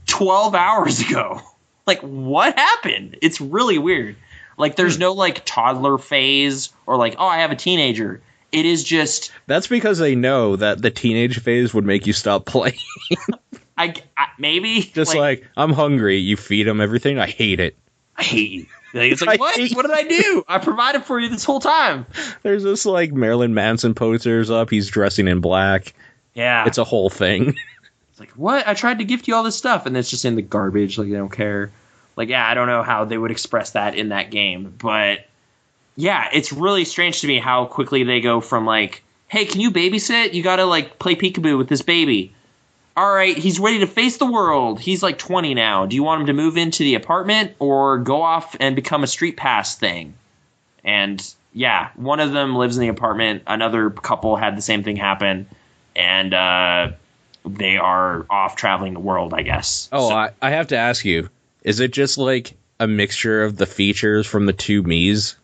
12 hours ago. Like, what happened? It's really weird. Like, there's no, like, toddler phase or, like, oh, I have a teenager. It is just... That's because they know that the teenage phase would make you stop playing. Maybe. Just like, I'm hungry. You feed them everything. I hate it. I hate you. It's like, what? What did I do? I provided for you this whole time. There's this, like, Marilyn Manson posters up. He's dressing in black. Yeah. It's a whole thing. like, what? I tried to gift you all this stuff, and it's just in the garbage. Like, they don't care. Like, yeah, I don't know how they would express that in that game, but yeah, it's really strange to me how quickly they go from like, hey, can you babysit? You gotta like play peekaboo with this baby. All right, he's ready to face the world. He's like 20 now. Do you want him to move into the apartment or go off and become a street pass thing? And yeah, one of them lives in the apartment. Another couple had the same thing happen, and they are off traveling the world, I guess. Oh, so, I have to ask you, is it just like a mixture of the features from the two Miis?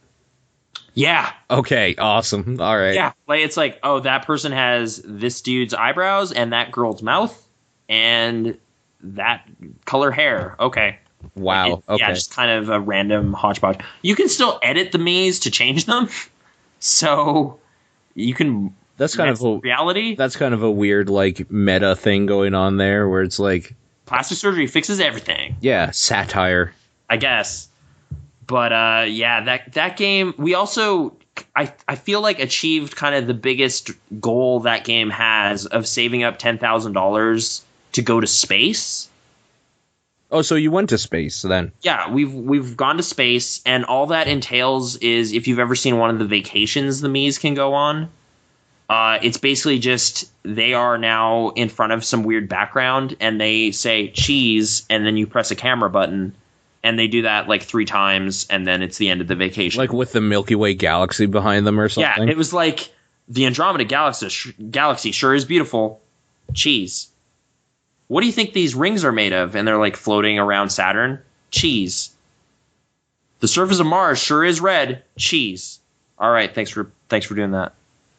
Yeah. Okay, awesome. All right. Yeah, like it's like, oh, that person has this dude's eyebrows and that girl's mouth and that color hair. Okay. Wow. Okay. Yeah, just kind of a random hodgepodge. You can still edit the Miis to change them, so you can. That's kind of a reality. That's kind of a weird like meta thing going on there, where it's like plastic surgery fixes everything. Yeah, satire, I guess. But yeah, that game, we also I feel like achieved kind of the biggest goal that game has of saving up $10,000 to go to space. Oh, so you went to space then? Yeah, we've gone to space, and all that entails is, if you've ever seen one of the vacations the Miis can go on, it's basically just they are now in front of some weird background, and they say cheese, and then you press a camera button, and they do that like 3 times, and then it's the end of the vacation. Like with the Milky Way galaxy behind them or something? Yeah, it was like the Andromeda galaxy sure is beautiful. Cheese. What do you think these rings are made of? And they're like floating around Saturn. Cheese. The surface of Mars sure is red. Cheese. All right, thanks for doing that.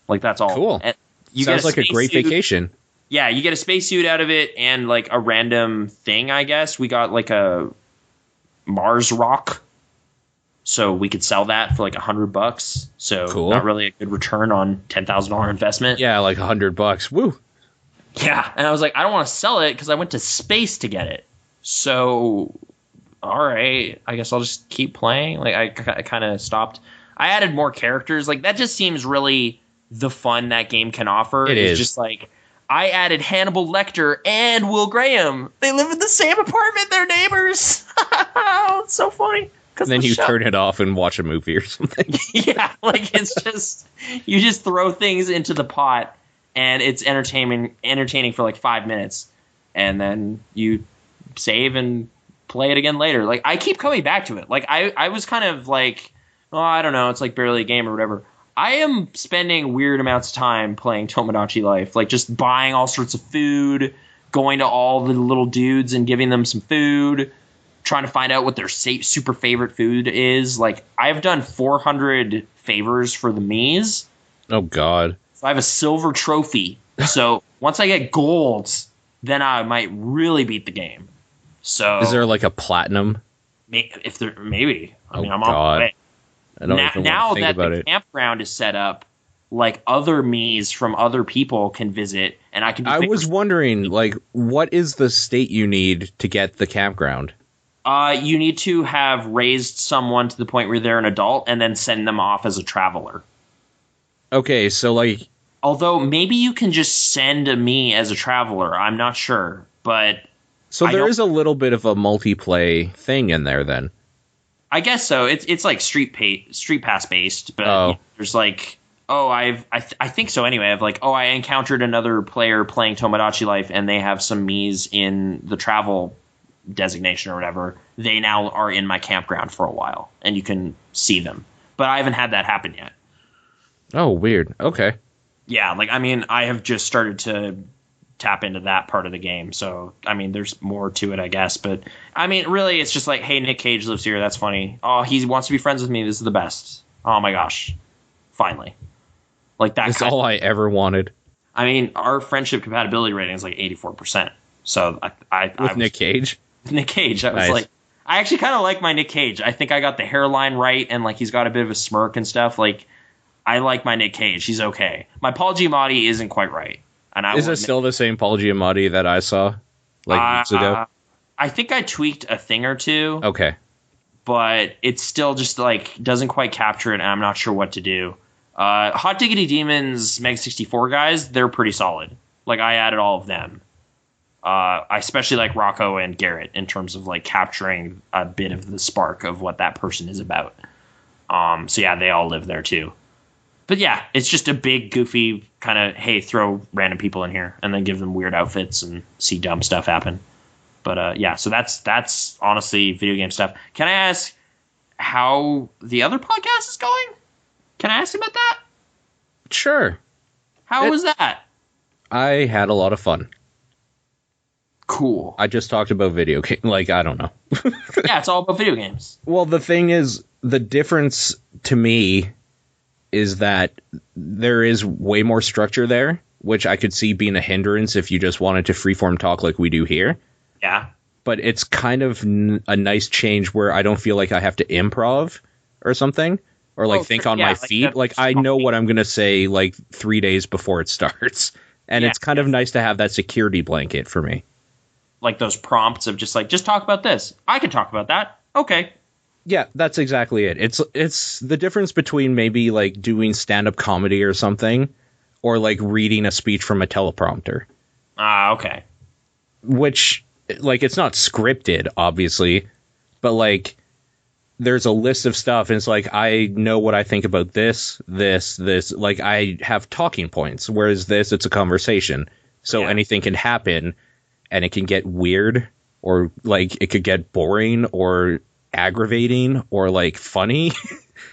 Like, that's all. Cool. And you sounds like a great vacation. Yeah, you get a spacesuit out of it and like a random thing, I guess. We got like a Mars rock, so we could sell that for like $100. So cool. Not really a good return on $10,000 investment. Yeah, like $100. Woo. Yeah, and I was like, I don't want to sell it because I went to space to get it. So, all right, I guess I'll just keep playing. Like, I kind of stopped. I added more characters. Like, that just seems really the fun that game can offer. It is just like, I added Hannibal Lecter and Will Graham. They live in the same apartment. They're neighbors. It's so funny. And then you turn it off and watch a movie or something. Yeah, like it's just, you just throw things into the pot. And it's entertaining for like 5 minutes, and then you save and play it again later. Like, I keep coming back to it. Like, I was kind of like, oh, I don't know, it's like barely a game or whatever. I am spending weird amounts of time playing Tomodachi Life, like just buying all sorts of food, going to all the little dudes and giving them some food, trying to find out what their super favorite food is. Like, I've done 400 favors for the Miis. Oh, God. So I have a silver trophy. So once I get golds, then I might really beat the game. So is there like a platinum? If there, maybe. I mean, I'm God. on the way. I don't even now think that about the it. campground is set up, like other Miis from other people can visit, and I can. I was wondering, like, what is the state you need to get the campground? You need to have raised someone to the point where they're an adult, and then send them off as a traveler. Okay, so like, although maybe you can just send a me as a traveler, I'm not sure, but so there is a little bit of a multiplayer thing in there then. I guess so. It's like street pass based, but there's like, I think so anyway. I've like, I encountered another player playing Tomodachi Life, and they have some Miis in the travel designation or whatever. They now are in my campground for a while, and you can see them, but I haven't had that happen yet. Oh, weird. Okay. Yeah, like, I mean, I have just started to tap into that part of the game. So, I mean, there's more to it, I guess. But, I mean, really, it's just like, hey, Nick Cage lives here. That's funny. Oh, he wants to be friends with me. This is the best. Oh, my gosh. Finally. Like, that's all I ever wanted. I mean, our friendship compatibility rating is like 84%. So, With Nick Cage? Nick Cage. I was like, I actually kind of like my Nick Cage. I think I got the hairline right, and, like, he's got a bit of a smirk and stuff. Like, I like my Nick Cage. He's okay. My Paul Giamatti isn't quite right. And is it still the same Paul Giamatti that I saw like weeks ago? I think I tweaked a thing or two. Okay. But it's still just like doesn't quite capture it, and I'm not sure what to do. Hot Diggity Demons Meg 64 guys, they're pretty solid. Like, I added all of them. I especially like Rocco and Garrett in terms of like capturing a bit of the spark of what that person is about. So yeah, they all live there too. But yeah, it's just a big, goofy kind of, hey, throw random people in here and then give them weird outfits and see dumb stuff happen. But yeah, so that's honestly video game stuff. Can I ask how the other podcast is going? Can I ask about that? Sure. How was that? I had a lot of fun. Cool. I just talked about video game. Like, I don't know. Yeah, it's all about video games. Well, the thing is, the difference to me is that there is way more structure there, which I could see being a hindrance if you just wanted to freeform talk like we do here. Yeah. But it's kind of a nice change where I don't feel like I have to improv or something, or like think on my feet. Like I know what I'm going to say like 3 days before it starts. And it's kind of nice to have that security blanket for me. Like those prompts of just talk about this. I can talk about that. Okay. Yeah, that's exactly it. It's the difference between maybe like doing stand-up comedy or something, or like reading a speech from a teleprompter. Okay. Which, like, it's not scripted, obviously, but like there's a list of stuff, and it's like I know what I think about this. Like I have talking points, whereas this, it's a conversation. So anything can happen, and it can get weird, or like it could get boring, or aggravating, or like funny.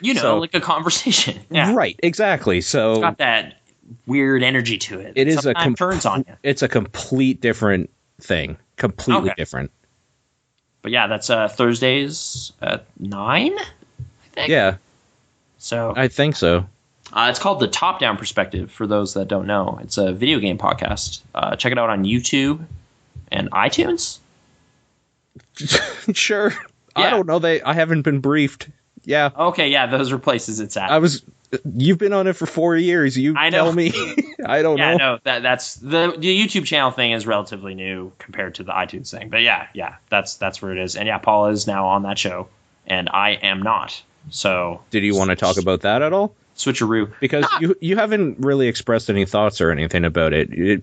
Like a conversation. Yeah. Right, exactly. So it's got that weird energy to it. It is turns on you. It's a complete different thing. Completely different. But yeah, that's Thursdays at 9, I think. Yeah. So I think so. It's called The Top Down Perspective, for those that don't know. It's a video game podcast. Check it out on YouTube and iTunes. Sure. Yeah. I don't know. I haven't been briefed. Yeah. Okay, yeah, those are places it's at. You've been on it for 4 years. I know. Tell me. I don't know. Yeah, no, that's the YouTube channel thing is relatively new compared to the iTunes thing. But yeah, that's where it is. And yeah, Paul is now on that show, and I am not. So did you want to talk about that at all? Switcheroo. Because you haven't really expressed any thoughts or anything about it.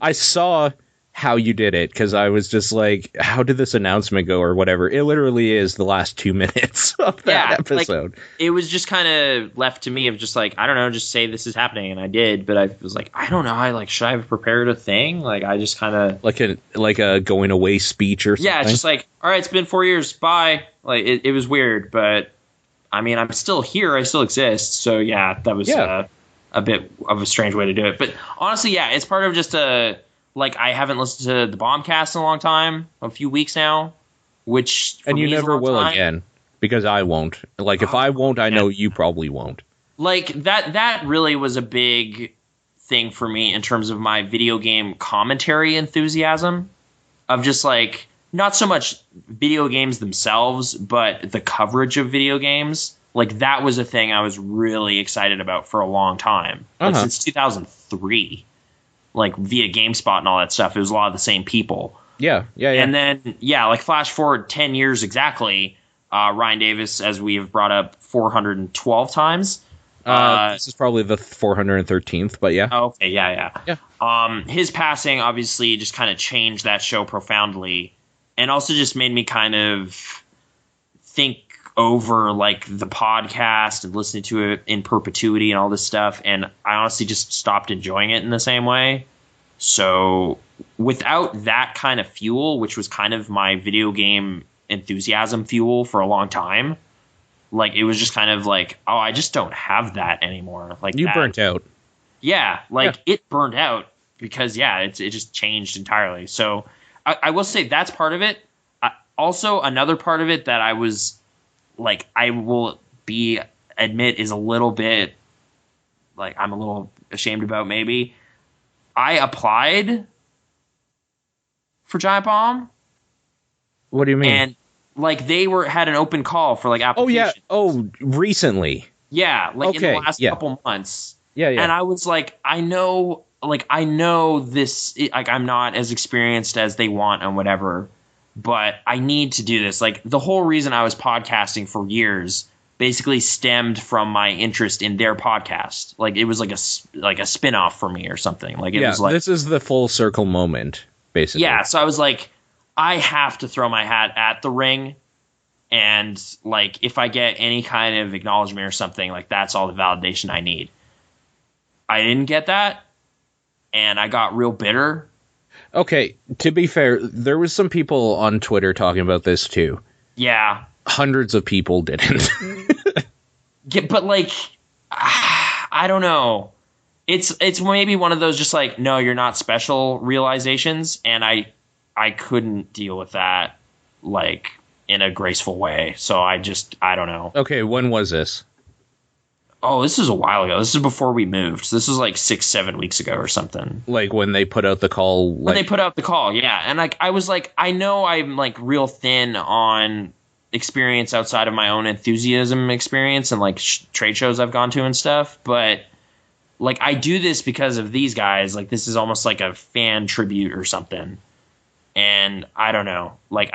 I saw how you did it, because I was just like, how did this announcement go or whatever? It literally is the last 2 minutes of that episode. Like, it was just kind of left to me of just like, I don't know, just say this is happening, and I did, but I was like, I don't know, should I have prepared a thing? Like I just kind of like a going away speech or something. Yeah, it's just like, all right, it's been 4 years, bye. Like it was weird, but I mean, I'm still here, I still exist, so yeah, that was a bit of a strange way to do it. But honestly, yeah, it's part of just a. Like, I haven't listened to the Bombcast in a long time, a few weeks now, which and you never will again, because I won't. Like, if I won't, I know you probably won't. Like, that really was a big thing for me in terms of my video game commentary enthusiasm, of just, like, not so much video games themselves, but the coverage of video games. Like, that was a thing I was really excited about for a long time. Like, since 2003. Like via GameSpot and all that stuff, it was a lot of the same people. Yeah. And then, like flash forward 10 years exactly, Ryan Davis, as we have brought up 412 times. This is probably the 413th, but yeah. Oh, okay, yeah. His passing obviously just kind of changed that show profoundly, and also just made me kind of think over like the podcast and listening to it in perpetuity and all this stuff, and I honestly just stopped enjoying it in the same way. So without that kind of fuel, which was kind of my video game enthusiasm fuel for a long time, like it was just kind of like, oh, I just don't have that anymore. Like you burnt out. Yeah, it burned out because it just changed entirely. So I will say that's part of it. Also, another part of it that I was like, I will admit is a little bit like I'm a little ashamed about. Maybe I applied for Giant Bomb. What do you mean? And like they had an open call for like applications. Recently. Yeah, like in the last couple months. Yeah. And I was like, I know this. Like I'm not as experienced as they want and whatever. But I need to do this. Like the whole reason I was podcasting for years basically stemmed from my interest in their podcast. Like it was like a spin-off for me or something. Like it was like, this is the full circle moment basically. Yeah, so I was like, I have to throw my hat at the ring, and like if I get any kind of acknowledgement or something, like that's all the validation I need. I didn't get that, and I got real bitter. Okay, to be fair, there was some people on Twitter talking about this too. Yeah. Hundreds of people didn't. Yeah, but like, I don't know. It's maybe one of those just like, no, you're not special realizations, and I couldn't deal with that like in a graceful way. So I don't know. Okay, when was this? Oh, this is a while ago. This is before we moved. This was like 6-7 weeks ago or something. Like when they put out the call. When they put out the call, yeah. And like I was like, I know I'm like real thin on experience outside of my own enthusiasm experience and like trade shows I've gone to and stuff, but like I do this because of these guys. Like this is almost like a fan tribute or something. And I don't know. Like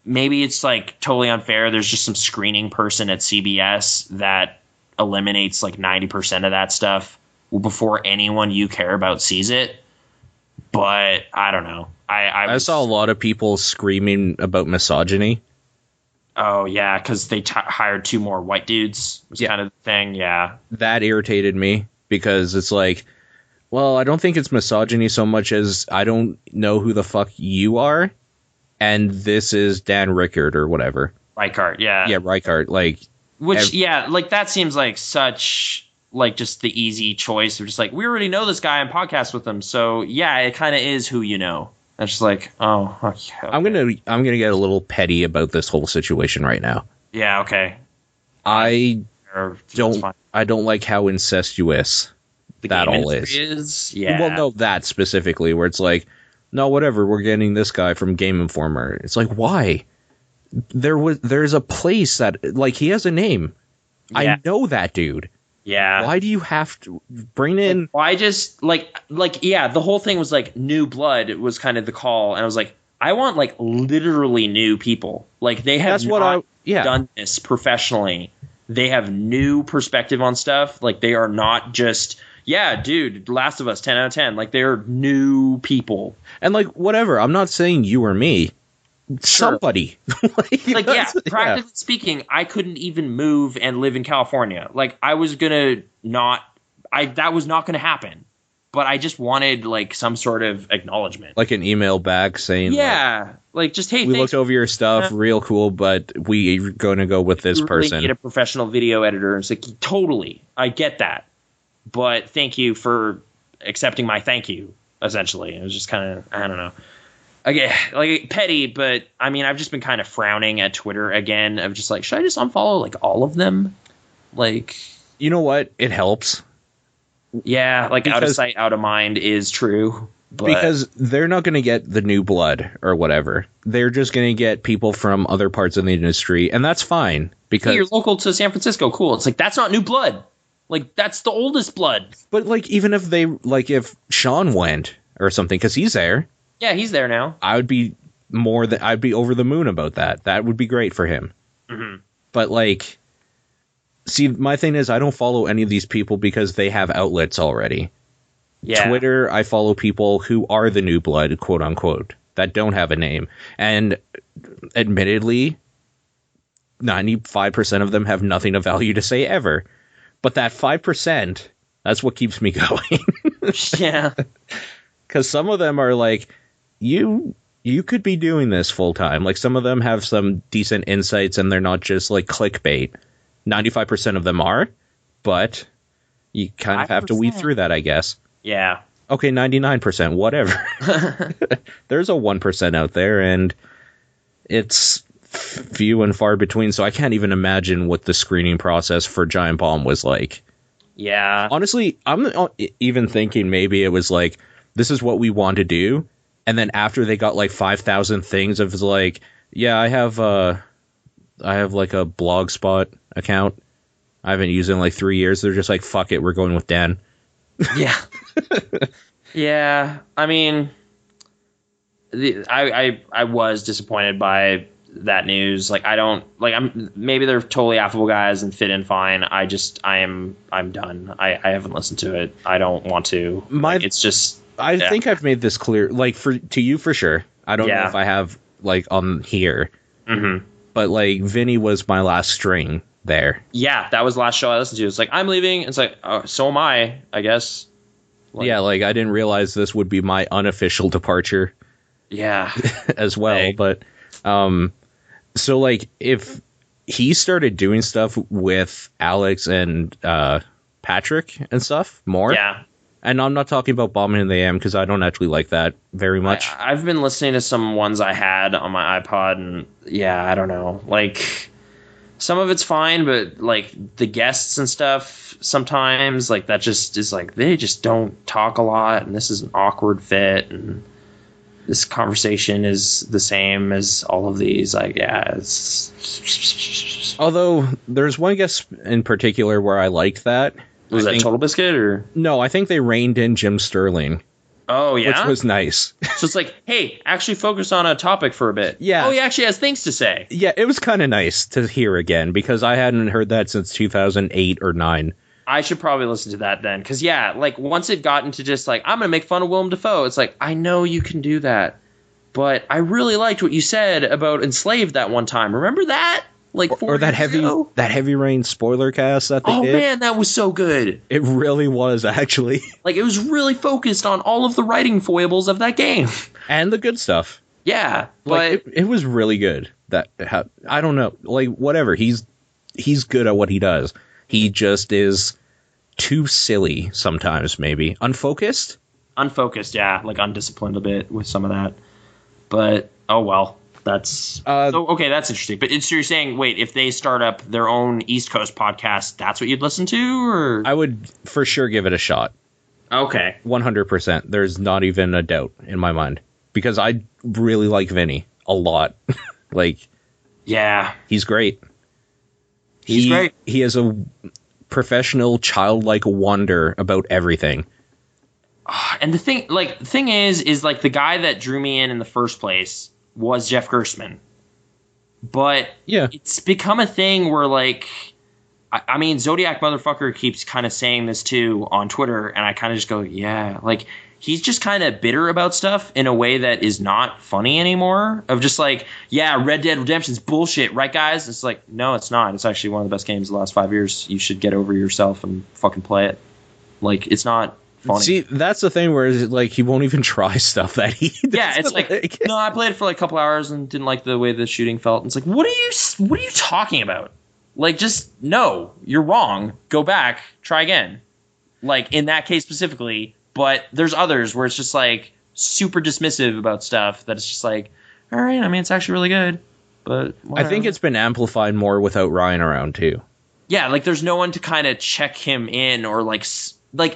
maybe it's like totally unfair. There's just some screening person at CBS that eliminates like 90% of that stuff before anyone you care about sees it. But I don't know. I saw a lot of people screaming about misogyny. Oh, yeah, because they hired 2 more white dudes was kind of the thing, yeah. That irritated me because it's like, well, I don't think it's misogyny so much as I don't know who the fuck you are, and this is Dan Rickard or whatever. Reichart, yeah. Yeah, Reichart, like... Which, like, that seems like such, like, just the easy choice. They're just like, we already know this guy and podcast with him, so, yeah, it kind of is who you know. It's just like, oh, okay. I'm gonna get a little petty about this whole situation right now. Yeah, okay. I don't like how incestuous that all is. Yeah. Well, no, that specifically, where it's like, no, whatever, we're getting this guy from Game Informer. It's like, why? There's a place that, like, he has a name. Yeah. I know that dude. Yeah. Why do you have to bring in? Like, why just like yeah? The whole thing was like new blood. It was kind of the call, and I was like, I want like literally new people. Like they have done this professionally. They have new perspective on stuff. Like they are not just dude, Last of Us 10 out of 10. Like they're new people. And like whatever. I'm not saying you or me. Somebody. Practically speaking, I couldn't even move and live in California. Like I was gonna that was not gonna happen. But I just wanted like some sort of acknowledgement. Like an email back saying like just hey, we looked over your stuff, real cool, but we're gonna go with this person. Really need a professional video editor. It's like totally, I get that. But thank you for accepting my thank you, essentially. It was just kind of I don't know. Okay, like petty, but I mean, I've just been kind of frowning at Twitter again. Of just like, should I just unfollow like all of them? Like, you know what? It helps. Yeah, like out of sight, out of mind is true. But because they're not going to get the new blood or whatever. They're just going to get people from other parts of the industry, and that's fine. Because you're local to San Francisco, cool. It's like that's not new blood. Like that's the oldest blood. But like even if if Sean went or something, because he's there. Yeah, he's there now. I'd be over the moon about that. That would be great for him. Mm-hmm. But like, see, my thing is I don't follow any of these people because they have outlets already. Yeah. Twitter, I follow people who are the new blood, quote unquote, that don't have a name. And admittedly, 95% of them have nothing of value to say ever. But that 5%, that's what keeps me going. Yeah. Because some of them are like, you could be doing this full time. Like some of them have some decent insights and they're not just like clickbait. 95% of them are, but you kind of 5%. Have to weed through that, I guess. Yeah. Okay, 99%, whatever. There's a 1% out there, and it's few and far between, so I can't even imagine what the screening process for Giant Bomb was like. Yeah. Honestly, I'm even thinking maybe it was like, this is what we want to do, and then after they got like 5,000 things of like, yeah, I have like a Blogspot account. I haven't used it in like 3 years. They're just like, fuck it, we're going with Dan. Yeah. Yeah. I mean, I was disappointed by that news. Like, maybe they're totally affable guys and fit in fine. I'm done. I haven't listened to it. I don't want to. It's just I think I've made this clear, like, to you for sure. I don't know if I have, like, on here. Mm-hmm. But, like, Vinny was my last string there. Yeah, that was the last show I listened to. It's like, I'm leaving. It's like, so am I guess. Like, yeah, like, I didn't realize this would be my unofficial departure. Yeah. as well. Hey. But, so, like, if he started doing stuff with Alex and Patrick and stuff more. Yeah. And I'm not talking about Bombing in the AM because I don't actually like that very much. I've been listening to some ones I had on my iPod, and yeah, I don't know. Like, some of it's fine, but like the guests and stuff, sometimes like that just is like they just don't talk a lot, and this is an awkward fit, and this conversation is the same as all of these. Like, yeah, it's. Although there's one guest in particular where I liked that. Was that Total Biscuit or no? I think they reined in Jim Sterling. Oh yeah, which was nice. So it's like, hey, actually focus on a topic for a bit. Yeah. Oh, he actually has things to say. Yeah, it was kind of nice to hear again because I hadn't heard that since 2008 or 9. I should probably listen to that then, because yeah, like once it got into just like I'm gonna make fun of Willem Dafoe, it's like I know you can do that, but I really liked what you said about Enslaved that one time. Remember that? Like or that heavy rain spoiler cast that they did. Oh man, that was so good. It really was, actually. Like, it was really focused on all of the writing foibles of that game and the good stuff. Yeah, like, but it was really good. I don't know, like whatever. He's good at what he does. He just is too silly sometimes, maybe unfocused. Yeah, like undisciplined a bit with some of that. But oh well. That's okay. That's interesting. But so you're saying, wait, if they start up their own East Coast podcast, that's what you'd listen to, or I would for sure give it a shot. Okay, 100%. There's not even a doubt in my mind because I really like Vinny a lot. Like, yeah, he's great. He's great. He has a professional, childlike wonder about everything. And the thing is like the guy that drew me in the first place was Jeff Gerstmann. But yeah, it's become a thing where, like, I mean, Zodiac motherfucker keeps kind of saying this too on Twitter, and I kind of just go, yeah, like, he's just kind of bitter about stuff in a way that is not funny anymore. Of just like, yeah, Red Dead Redemption's bullshit, right, guys? It's like, no, it's not. It's actually one of the best games of the last 5 years. You should get over yourself and fucking play it. Like, it's not funny. See, that's the thing where like he won't even try stuff that he yeah, it's like no, I played it for like a couple hours and didn't like the way the shooting felt. And it's like, what are you talking about? Like, just no, you're wrong. Go back, try again. Like in that case specifically, but there's others where it's just like super dismissive about stuff that it's just like, all right, I mean, it's actually really good, but whatever. I think it's been amplified more without Ryan around too. Yeah, like there's no one to kind of check him in or like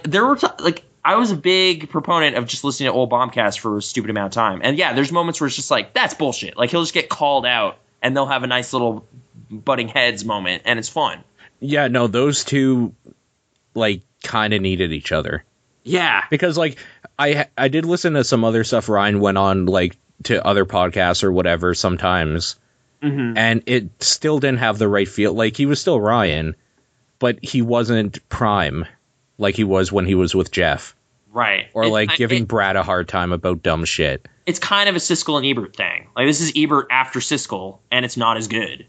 there were like I was a big proponent of just listening to old Bombcast for a stupid amount of time. And yeah, there's moments where it's just like, that's bullshit. Like he'll just get called out and they'll have a nice little butting heads moment and it's fun. Yeah, no, those two like kind of needed each other. Yeah. Because like I did listen to some other stuff Ryan went on like to other podcasts or whatever sometimes. Mm-hmm. And it still didn't have the right feel. Like he was still Ryan, but he wasn't Prime. Like he was when he was with Jeff. Right. Or like giving Brad a hard time about dumb shit. It's kind of a Siskel and Ebert thing. Like this is Ebert after Siskel, and it's not as good.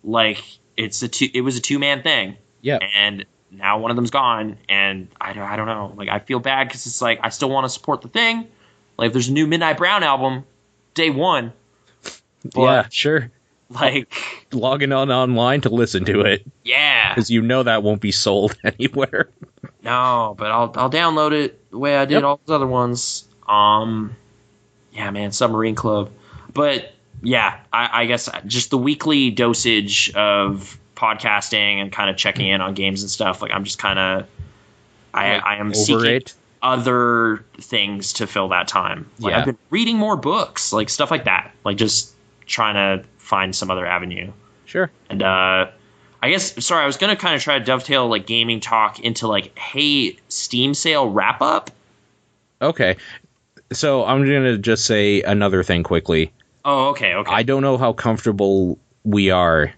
Like it was a two-man thing. Yeah. And now one of them's gone, and I don't know. Like I feel bad because it's like I still want to support the thing. Like if there's a new Midnight Brown album, day one. But, yeah, sure. Like logging on online to listen to it. Yeah. Because you know that won't be sold anywhere. No, but I'll download it the way I did all those other ones. Yeah, man, Submarine Club. But yeah, I guess just the weekly dosage of podcasting and kind of checking in on games and stuff. Like I'm just kind of, I am seeking other things to fill that time. Like I've been reading more books, like stuff like that. Like just trying to find some other avenue. Sure. And I guess, sorry, I was going to kind of try to dovetail like gaming talk into like, hey, Steam sale wrap up. Okay. So I'm going to just say another thing quickly. Oh, okay. I don't know how comfortable we are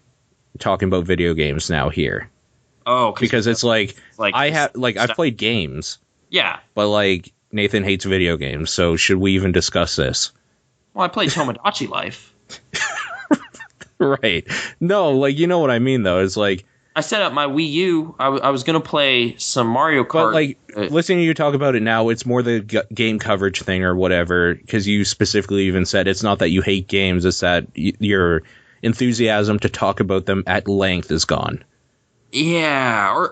talking about video games now here. Oh, because it's like I've played games. Yeah. But like Nathan hates video games, so should we even discuss this? Well, I played Tomodachi Life. Right. No, like, you know what I mean, though. It's like... I set up my Wii U. I was going to play some Mario Kart. But, like, listening to you talk about it now, it's more the game coverage thing or whatever, because you specifically even said it's not that you hate games, it's that your enthusiasm to talk about them at length is gone. Yeah,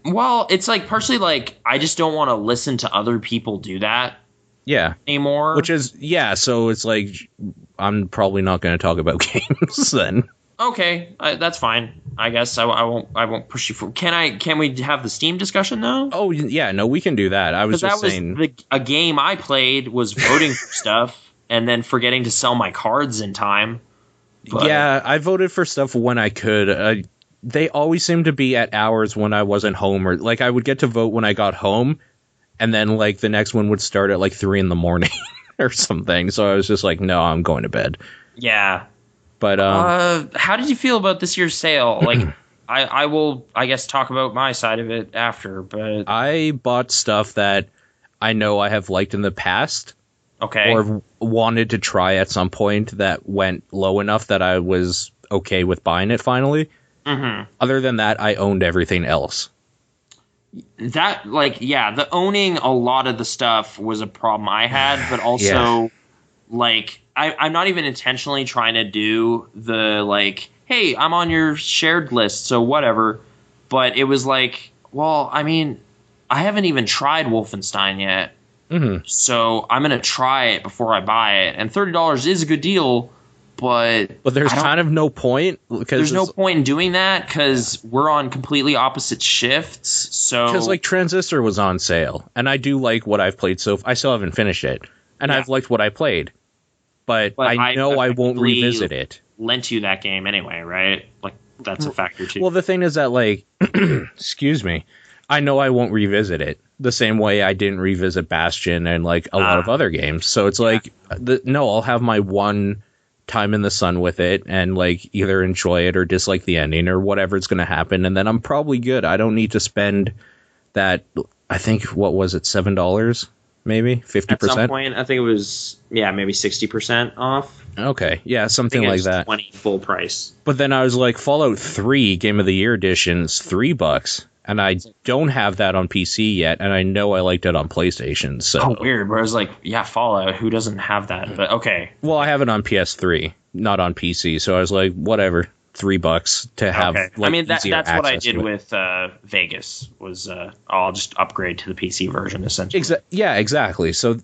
well, it's like partially like I just don't want to listen to other people do that. Yeah. Anymore. Which is, yeah, so it's like I'm probably not going to talk about games then. Okay, that's fine. I guess I won't push you for. Can we have the Steam discussion though? Oh yeah, no, we can do that. I was just saying a game I played was voting for stuff and then forgetting to sell my cards in time. But, yeah, I voted for stuff when I could. They always seemed to be at hours when I wasn't home, or like I would get to vote when I got home, and then like the next one would start at like 3 a.m. or something. So I was just like, no, I'm going to bed. Yeah. But how did you feel about this year's sale? Like, I will, I guess, talk about my side of it after. But I bought stuff that I know I have liked in the past. Okay. Or wanted to try at some point that went low enough that I was okay with buying it finally. Mm-hmm. Other than that, I owned everything else. That, like, yeah, the owning a lot of the stuff was a problem I had, but also, like, I'm not even intentionally trying to do the, like, hey, I'm on your shared list, so whatever. But it was like, well, I mean, I haven't even tried Wolfenstein yet. Mm-hmm. So I'm going to try it before I buy it. And $30 is a good deal, but there's kind of no point. There's no point in doing that because we're on completely opposite shifts. So because like Transistor was on sale, and I do like what I've played. So I still haven't finished it, and I've liked what I played, but I know I won't revisit it. Lent you that game anyway, right? Like that's a factor too. Well, the thing is that like, excuse me, I know I won't revisit it the same way I didn't revisit Bastion and like a lot of other games. So it's like, I'll have my one time in the sun with it and like either enjoy it or dislike the ending or whatever's going to happen. And then I'm probably good. I don't need to spend that. I think, what was it? $7, maybe 50%. At some point, I think it was, maybe 60% off. Okay. Yeah. Something like that. 20 full price. But then I was like, Fallout 3 Game of the Year edition is $3. And I don't have that on PC yet, and I know I liked it on PlayStation. So weird. But I was like, Fallout. Who doesn't have that? But okay. Well, I have it on PS3, not on PC. So I was like, whatever, $3 to have. Okay. Like, I mean, that's what I did with Vegas. Was I'll just upgrade to the PC version essentially. Yeah, exactly. So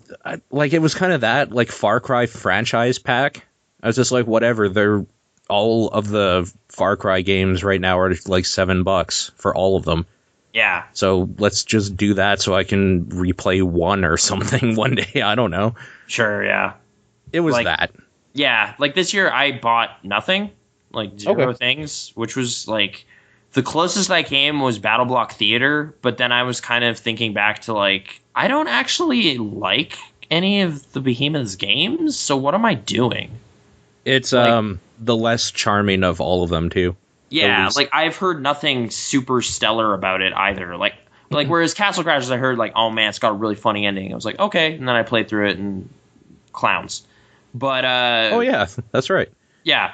like it was kind of that like Far Cry franchise pack. I was just like, whatever. They're all of the Far Cry games right now are like $7 for all of them. Yeah. So let's just do that so I can replay one or something one day. I don't know. Sure, yeah. It was like, that. Yeah, like this year I bought nothing, like zero things, which was like the closest I came was Battle Block Theater, but then I was kind of thinking back to like, I don't actually like any of the Behemoth's games, so what am I doing? It's like, the less charming of all of them too. Yeah, like I've heard nothing super stellar about it either. Like whereas Castle Crashers, I heard like, oh man, it's got a really funny ending. I was like, okay, and then I played through it and clowns. But oh yeah, that's right. Yeah.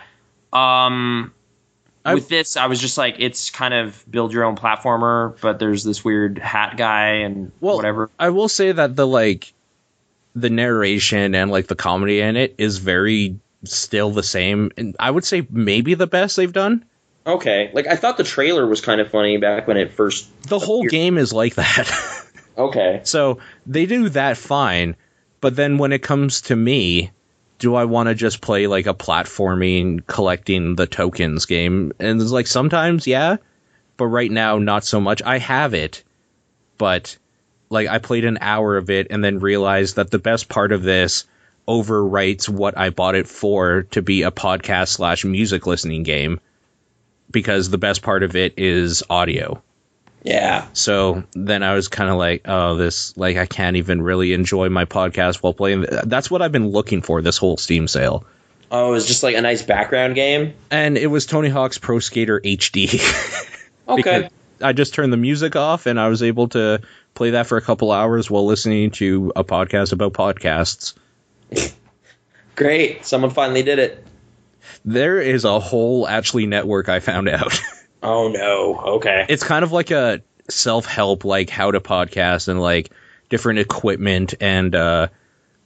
With this, I was just like, it's kind of build your own platformer, but there's this weird hat guy and whatever. I will say that the narration and like the comedy in it is very still the same, and I would say maybe the best they've done. Okay, like I thought the trailer was kind of funny back when it first. The whole game is like that. Okay, so they do that fine, but then when it comes to me, do I want to just play like a platforming collecting the tokens game? And it's like sometimes, yeah, but right now not so much. I have it, but like I played an hour of it and then realized that the best part of this overwrites what I bought it for to be a podcast / music listening game, because the best part of it is audio. Yeah. So then I was kind of like, oh, this, like, I can't even really enjoy my podcast while playing. That's what I've been looking for this whole Steam sale. Oh, it was just like a nice background game? And it was Tony Hawk's Pro Skater HD. Okay. I just turned the music off, and I was able to play that for a couple hours while listening to a podcast about podcasts. Great. Someone finally did it. There is a whole actually network I found out. Oh, no. Okay. It's kind of like a self-help, like how to podcast and like different equipment and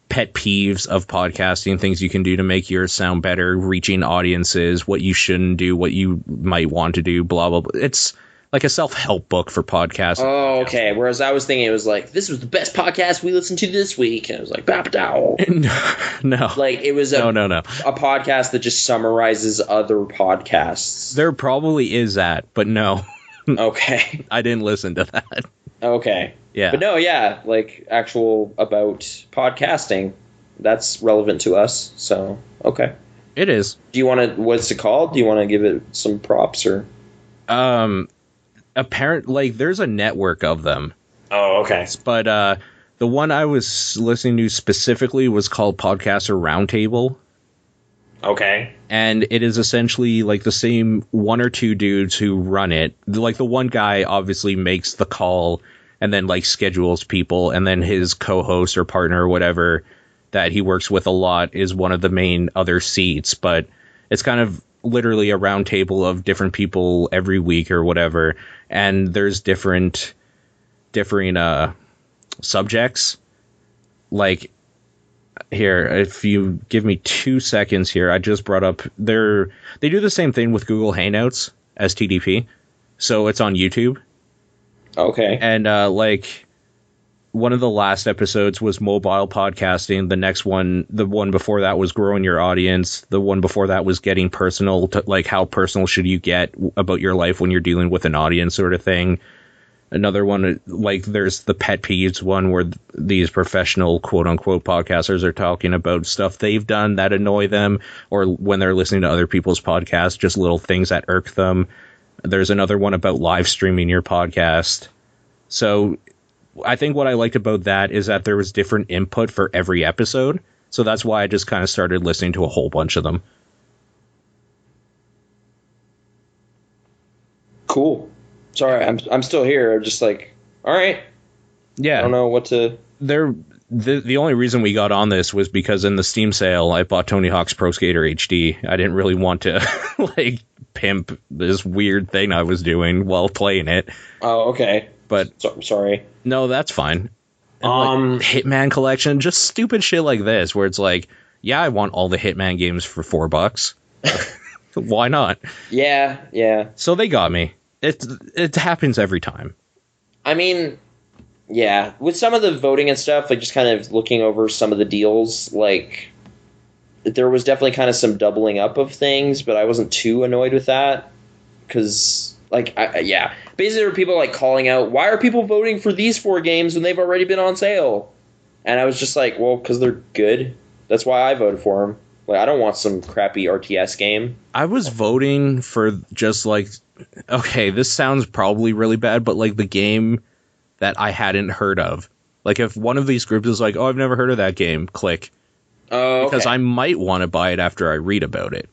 pet peeves of podcasting, things you can do to make yours sound better, reaching audiences, what you shouldn't do, what you might want to do, blah, blah, blah. It's like a self-help book for podcasts. Oh, okay. Whereas I was thinking it was like, this was the best podcast we listened to this week. And I was like, bap-dow. No. Like, it was no. a podcast that just summarizes other podcasts. There probably is that, but no. Okay. I didn't listen to that. Okay. Yeah. But no, yeah, like actual about podcasting, that's relevant to us. So, okay. It is. Do you want to, what's it called? Do you want to give it some props or? Like there's a network of them. Oh, okay. But the one I was listening to specifically was called Podcaster Roundtable. Okay. And it is essentially like the same one or two dudes who run it. Like the one guy obviously makes the call and then like schedules people, and then his co-host or partner or whatever that he works with a lot is one of the main other seats. But it's kind of literally a round table of different people every week or whatever, and there's differing subjects. Like here, if you give me 2 seconds here, I just brought up they do the same thing with Google Hangouts as TDP, so it's on YouTube. Okay. And like one of the last episodes was mobile podcasting. The next one, the one before that, was growing your audience. The one before that was getting personal, to like how personal should you get about your life when you're dealing with an audience, sort of thing. Another one, like there's the pet peeves one where these professional quote unquote podcasters are talking about stuff they've done that annoy them, or when they're listening to other people's podcasts, just little things that irk them. There's another one about live streaming your podcast. So I think what I liked about that is that there was different input for every episode. So that's why I just kind of started listening to a whole bunch of them. Cool. Sorry, I'm still here. I'm just like, all right. Yeah. I don't know what to... The only reason we got on this was because in the Steam sale, I bought Tony Hawk's Pro Skater HD. I didn't really want to like pimp this weird thing I was doing while playing it. Oh, okay. But sorry. No, that's fine. And like, Hitman collection, just stupid shit like this, where it's like, yeah, I want all the Hitman games for $4. Why not? Yeah. So they got me. It happens every time. I mean, yeah, with some of the voting and stuff, like just kind of looking over some of the deals, like there was definitely kind of some doubling up of things, but I wasn't too annoyed with that because, like, basically there were people like calling out, why are people voting for these 4 games when they've already been on sale? And I was just like, well, because they're good. That's why I voted for them. Like, I don't want some crappy RTS game. I was voting for just like, okay, this sounds probably really bad, but like the game that I hadn't heard of. Like if one of these groups is like, oh, I've never heard of that game, click. Oh, okay. Because I might want to buy it after I read about it.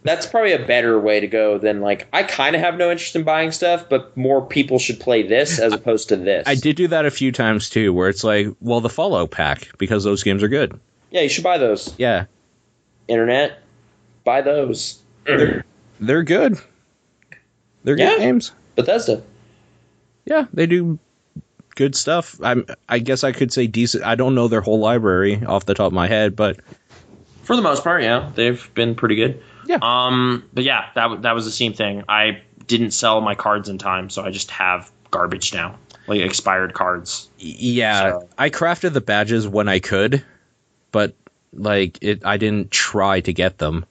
That's probably a better way to go than like, I kind of have no interest in buying stuff, but more people should play this as opposed to this. I did do that a few times too, where it's like, well, the Fallout pack, because those games are good. Yeah, you should buy those. Yeah. Internet, buy those. They're good. They're good games. Bethesda. Yeah, they do good stuff. I guess I could say decent. I don't know their whole library off the top of my head, but for the most part, yeah, they've been pretty good. Yeah. But yeah, that was the same thing. I didn't sell my cards in time, so I just have garbage now, like expired cards. Yeah, so. I crafted the badges when I could, but like I didn't try to get them.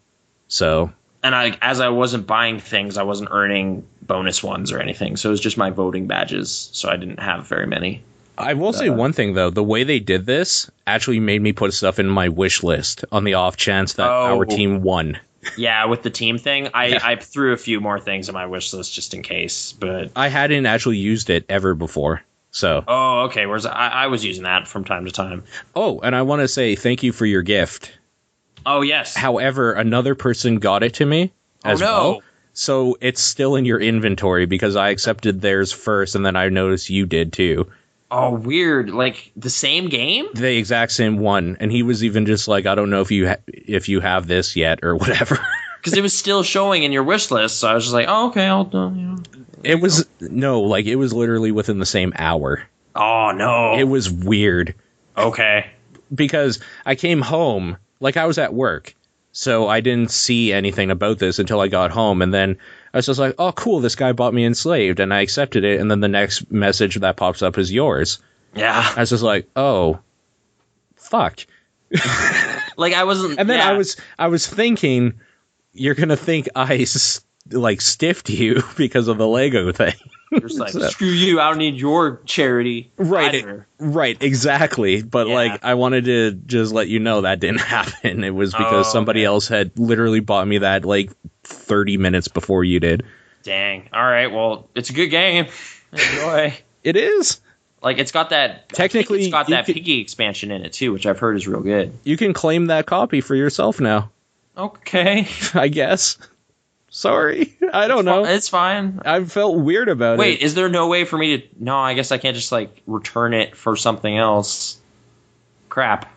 So. And as I wasn't buying things, I wasn't earning bonus ones or anything. So it was just my voting badges. So I didn't have very many. I will say one thing, though. The way they did this actually made me put stuff in my wish list on the off chance that our team won. Yeah, with the team thing, I threw a few more things in my wish list just in case. But I hadn't actually used it ever before. So. Oh, okay. Whereas I was using that from time to time. Oh, and I want to say thank you for your gift. Oh, yes. However, another person got it to me as well. So it's still in your inventory because I accepted theirs first, and then I noticed you did too. Oh, weird. Like the same game? The exact same one. And he was even just like, I don't know if you have this yet or whatever. Because it was still showing in your wish list. So I was just like, oh, okay, I'll do it. It was it was literally within the same hour. Oh, no. It was weird. Okay. Because I came home, like I was at work. So I didn't see anything about this until I got home. And then I was just like, oh, cool, this guy bought me Enslaved. And I accepted it. And then the next message that pops up is yours. Yeah. I was just like, oh, fuck. Like I wasn't. And then I was thinking, you're going to think I stiffed you because of the Lego thing. You're just like, screw you, I don't need your charity. Right, right, exactly. But like, I wanted to just let you know that didn't happen. It was because somebody else had literally bought me that like 30 minutes before you did. Dang. All right, well, it's a good game. Enjoy. It is. Like, it's got that... Technically, it's got that Piggy expansion in it, too, which I've heard is real good. You can claim that copy for yourself now. Okay. I guess. Sorry. I don't know. It's fine. I felt weird about it. Wait, is there no way for me to... No, I guess I can't just, like, return it for something else. Crap.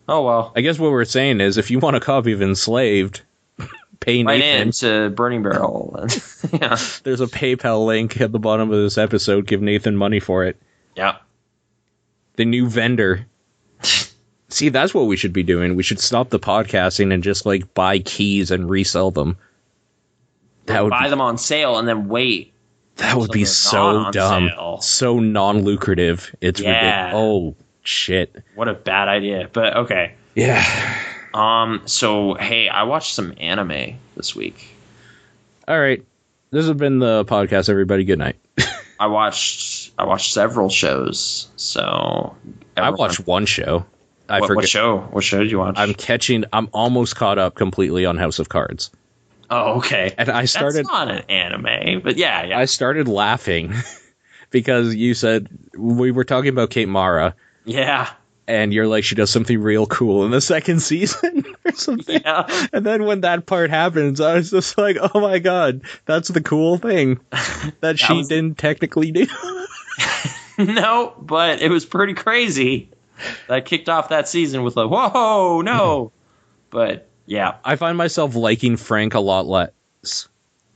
Oh, well. I guess what we're saying is, if you want a copy of Enslaved, pay Nathan. Right into Burning Barrel. Yeah. There's a PayPal link at the bottom of this episode. Give Nathan money for it. Yeah. The new vendor. See, that's what we should be doing. We should stop the podcasting and just, like, buy keys and resell them. That would buy them on sale and then wait. That would be so dumb. So non-lucrative. It's ridiculous. Oh, shit. What a bad idea. But, okay. Yeah. So, hey, I watched some anime this week. All right. This has been the podcast, everybody. Good night. I watched several shows. So I watched one show. I forget. What show? What show did you watch? I'm almost caught up completely on House of Cards. Oh, okay. And I started. That's not an anime, but yeah. I started laughing because you said we were talking about Kate Mara. Yeah. And you're like, she does something real cool in the second season or something. Yeah. And then when that part happens, I was just like, oh my God, that's the cool thing that she didn't technically do. No, but it was pretty crazy. That kicked off that season with whoa, no. But yeah. I find myself liking Frank a lot less.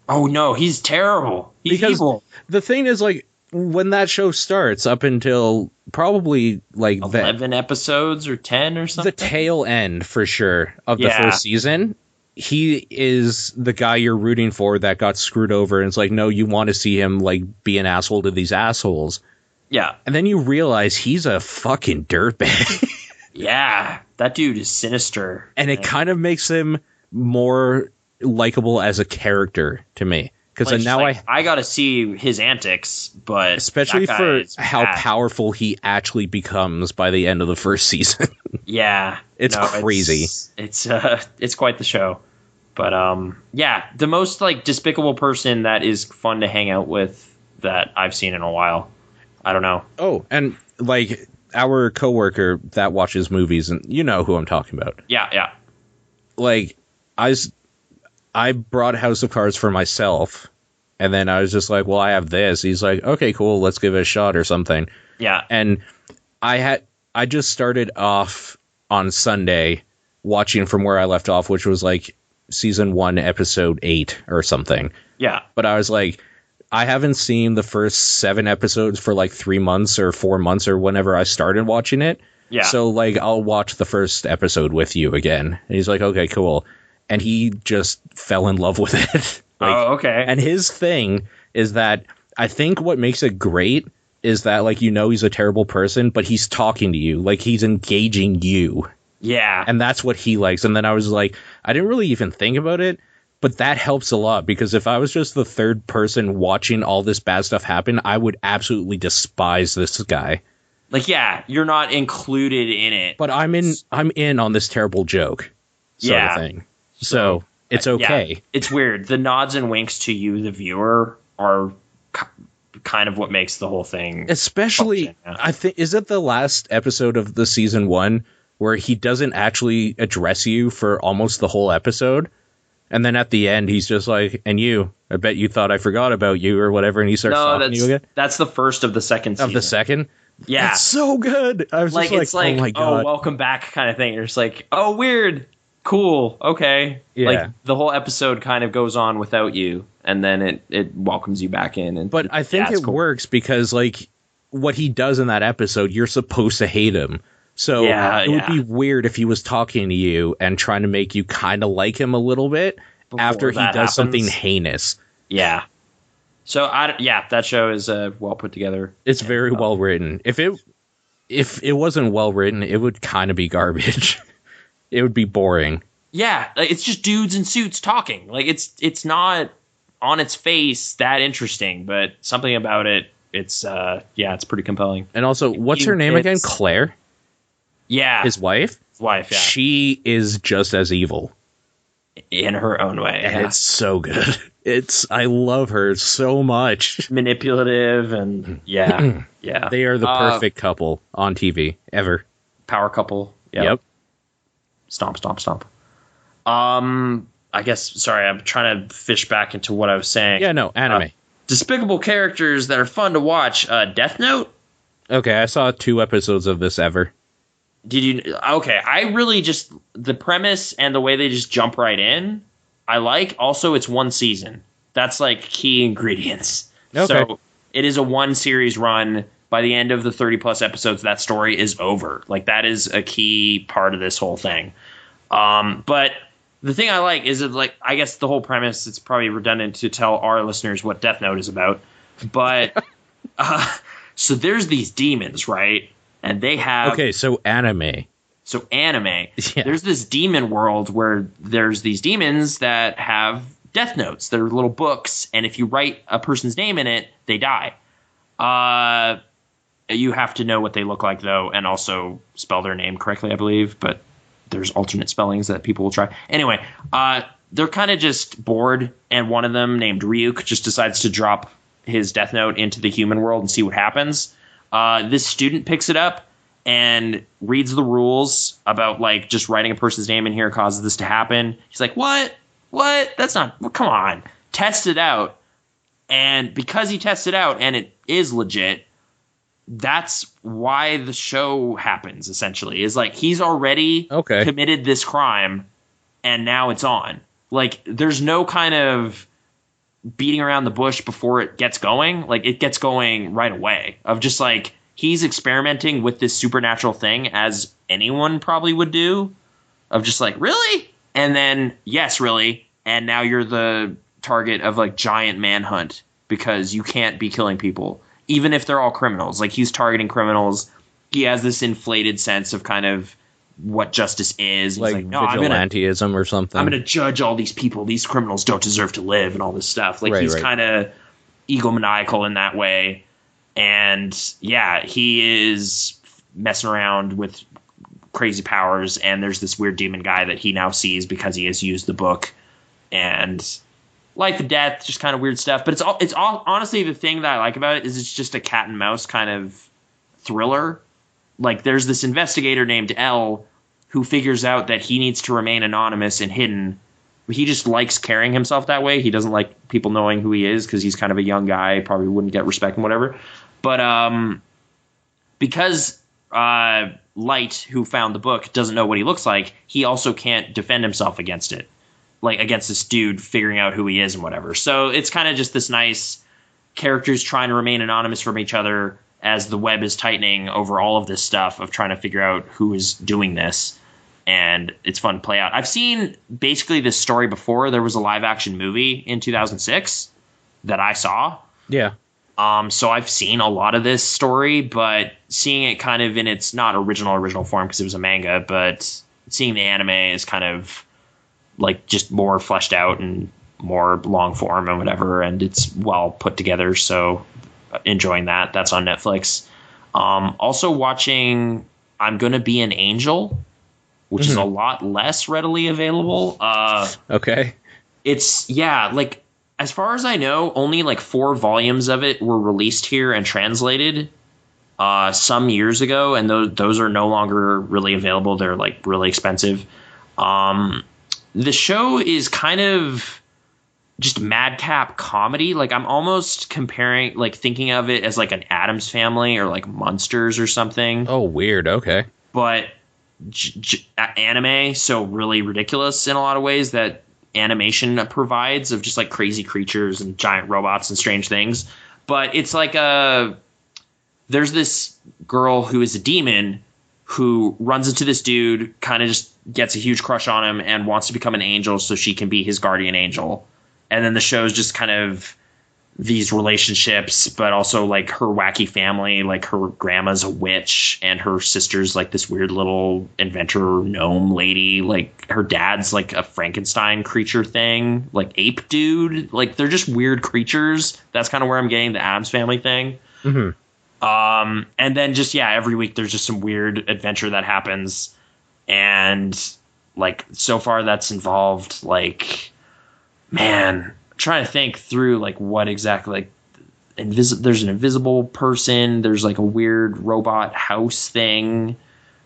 Oh no, he's terrible. He's evil. The thing is, like, when that show starts up until probably like 11 episodes or 10 or something, the tail end for sure of the first season, he is the guy you're rooting for that got screwed over, and it's like, no, you want to see him like be an asshole to these assholes. Yeah. And then you realize he's a fucking dirtbag. Yeah, that dude is sinister. And it kind of makes him more likable as a character to me. Because now I got to see his antics, but especially for how powerful he actually becomes by the end of the first season. Yeah, it's crazy. It's quite the show. But yeah, the most like despicable person that is fun to hang out with that I've seen in a while. I don't know. Oh, and like our coworker that watches movies, and you know who I'm talking about. Yeah. Like I brought House of Cards for myself, and then I was just like, well, I have this. He's like, okay, cool, let's give it a shot or something. Yeah. And I just started off on Sunday watching from where I left off, which was like season 1, episode 8 or something. Yeah. But I was like, I haven't seen the first 7 episodes for like 3 months or 4 months or whenever I started watching it. Yeah. So like, I'll watch the first episode with you again. And he's like, okay, cool. And he just fell in love with it. Oh, okay. And his thing is that I think what makes it great is that, like, you know, he's a terrible person, but he's talking to you. Like, he's engaging you. Yeah. And that's what he likes. And then I was like, I didn't really even think about it, but that helps a lot, because if I was just the third person watching all this bad stuff happen, I would absolutely despise this guy. Like, yeah, you're not included in it. But I'm in on this terrible joke sort of thing. So it's okay. Yeah, it's weird. The nods and winks to you, the viewer, are kind of what makes the whole thing. Especially, I think, is it the last episode of the season 1 where he doesn't actually address you for almost the whole episode? And then at the end, he's just like, and you, I bet you thought I forgot about you or whatever. And he starts talking to you again. That's the first of the second season. Of the second? Yeah. That's so good. I was like, just it's like, oh my God. Oh, welcome back kind of thing. You're just like, oh, weird. Cool. Okay. Yeah. Like the whole episode kind of goes on without you. And then it welcomes you back in. But I think it works because like what he does in that episode, you're supposed to hate him. So it would be weird if he was talking to you and trying to make you kind of like him a little bit after he does something heinous. Yeah. So that show is well put together. It's very well written. If it wasn't well written, it would kind of be garbage. It would be boring. Yeah, it's just dudes in suits talking. Like it's not on its face that interesting, but something about it, it's pretty compelling. And also, what's her name again? Claire? Yeah. His wife? His wife, yeah. She is just as evil. In her own way. And it's so good. I love her so much. Manipulative and yeah. They are the perfect couple on TV ever. Power couple. Yep. Stomp, stomp, stomp. I guess, sorry, I'm trying to fish back into what I was saying. Yeah, no, anime. Despicable characters that are fun to watch. Death Note? Okay, I saw 2 episodes of this ever. Did you? Okay, I really just, the premise and the way they just jump right in, I like. Also, it's 1 season. That's like key ingredients. Okay. So it is a 1 series run. By the end of the 30 plus episodes, that story is over. Like that is a key part of this whole thing. But the thing I like is that, like, I guess the whole premise, it's probably redundant to tell our listeners what Death Note is about. But so there's these demons, right? And they have... Okay, so anime. So anime. Yeah. There's this demon world where there's these demons that have death notes. They're little books. And if you write a person's name in it, they die. You have to know what they look like, though, and also spell their name correctly, I believe. But there's alternate spellings that people will try. Anyway, they're kind of just bored, and one of them, named Ryuk, just decides to drop his death note into the human world and see what happens. This student picks it up and reads the rules about, like, just writing a person's name in here causes this to happen. He's like, what? That's not... Well, come on. Test it out. And because he tests it out and it is legit... That's why the show happens, essentially. Is like he's already committed this crime, and now it's on. Like, there's no kind of beating around the bush before it gets going. Like, it gets going right away. Of just, like, he's experimenting with this supernatural thing as anyone probably would do. Of just, like, really? And then, yes, really. And now you're the target of, like, giant manhunt because you can't be killing people. Even if they're all criminals. Like, he's targeting criminals. He has this inflated sense of kind of what justice is. He's like no, vigilantism or something. I'm going to judge all these people. These criminals don't deserve to live and all this stuff. Like, he's kind of egomaniacal in that way. And, yeah, he is messing around with crazy powers. And there's this weird demon guy that he now sees because he has used the book. And... life and death, just kind of weird stuff. But it's all honestly, the thing that I like about it is it's just a cat and mouse kind of thriller. Like, there's this investigator named L who figures out that he needs to remain anonymous and hidden. He just likes carrying himself that way. He doesn't like people knowing who he is because he's kind of a young guy, probably wouldn't get respect and whatever. But because Light, who found the book, doesn't know what he looks like, he also can't defend himself against it. Like, against this dude figuring out who he is and whatever. So it's kind of just this nice characters trying to remain anonymous from each other as the web is tightening over all of this stuff of trying to figure out who is doing this. And it's fun to play out. I've seen basically this story before. There was a live action movie in 2006 that I saw. Yeah. So I've seen a lot of this story, but seeing it kind of in its not original form because it was a manga, but seeing the anime is kind of like just more fleshed out and more long form and whatever, and it's well put together. So enjoying that. That's on Netflix. Also watching I'm Gonna Be an Angel, which is a lot less readily available. Okay. It's like as far as I know, only like 4 volumes of it were released here and translated some years ago, and those are no longer really available. They're like really expensive. the show is kind of just madcap comedy. Like, I'm almost comparing, like, thinking of it as like an Addams Family or like Munsters or something. Oh, weird. Okay. But anime, so really ridiculous in a lot of ways that animation provides, of just like crazy creatures and giant robots and strange things. But it's like there's this girl who is a demon who runs into this dude, kind of just gets a huge crush on him and wants to become an angel so she can be his guardian angel. And then the show's just kind of these relationships, but also like her wacky family. Like, her grandma's a witch and her sister's like this weird little inventor gnome lady. Like, her dad's like a Frankenstein creature thing, like ape dude. Like, they're just weird creatures. That's kind of where I'm getting the Addams Family thing. Mm-hmm. And then just, yeah, every week there's just some weird adventure that happens. And like, so far that's involved, like, man, trying to think through like what exactly, like there's an invisible person, there's like a weird robot house thing,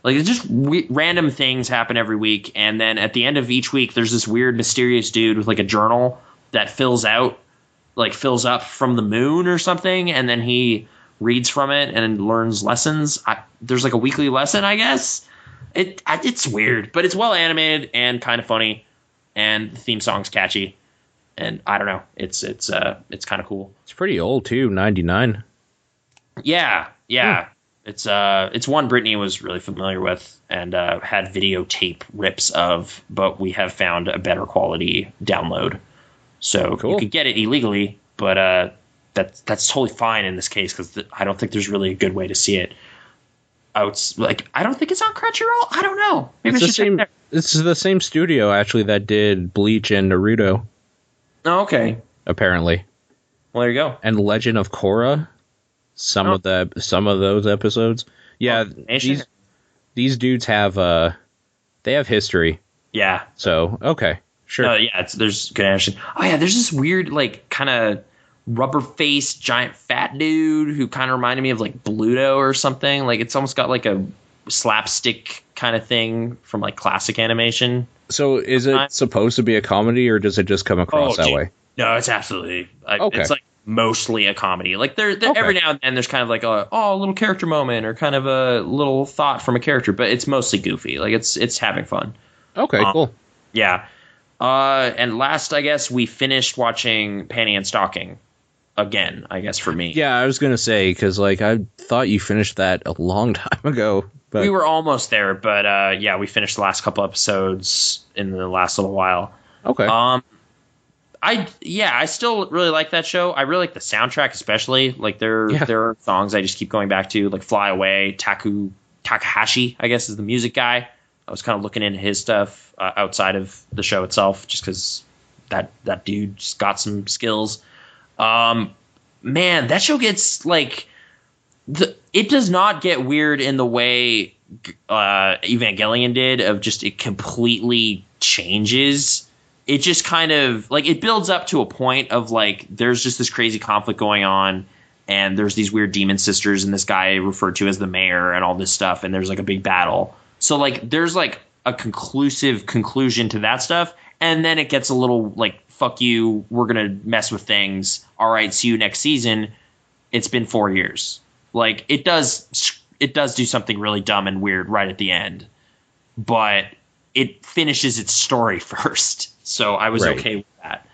like it's just random things happen every week. And then at the end of each week there's this weird mysterious dude with like a journal that fills up from the moon or something, and then he reads from it and learns lessons. There's like a weekly lesson, I guess. It's weird, but it's well animated and kind of funny, and the theme song's catchy. And I don't know, it's kind of cool. It's pretty old too, 99. Yeah. It's one Brittany was really familiar with and had videotape rips of, but we have found a better quality download. So cool. You could get it illegally, but that's totally fine in this case, because I don't think there's really a good way to see it. I don't think it's on Crunchyroll. I don't know. Maybe I should check there. It's the same studio actually that did Bleach and Naruto. Oh, okay. Apparently. Well, there you go. And Legend of Korra. Some of those episodes. Yeah, these dudes have they have history. Yeah. So okay, sure. Yeah, there's good action. Oh yeah, there's this weird like kind of rubber faced giant fat dude who kind of reminded me of like Bluto or something. Like, it's almost got like a slapstick kind of thing from like classic animation. So is it supposed to be a comedy, or does it just come across that way? No, it's absolutely. Okay. It's like mostly a comedy. Like, there every now and then there's kind of like a little character moment or kind of a little thought from a character, but it's mostly goofy. Like, it's having fun. Okay, cool. Yeah. And last, I guess, we finished watching Panty and Stocking again, I guess, for me. Yeah, I was going to say, because like I thought you finished that a long time ago. But... We were almost there, but yeah, we finished the last couple episodes in the last little while. Okay. I still really like that show. I really like the soundtrack, especially. Like, there are songs I just keep going back to, like Fly Away. Takahashi, I guess, is the music guy. I was kind of looking into his stuff outside of the show itself, just because that dude just got some skills. Man, that show gets like it does not get weird in the way Evangelion did, of just it completely changes. It just kind of like it builds up to a point of like there's just this crazy conflict going on, and there's these weird demon sisters and this guy referred to as the mayor and all this stuff, and there's like a big battle. So like there's like a conclusion to that stuff, and then it gets a little like, fuck you, we're gonna mess with things. All right, see you next season. It's been 4 years. Like, it does do something really dumb and weird right at the end, but it finishes its story first. So I was okay with that.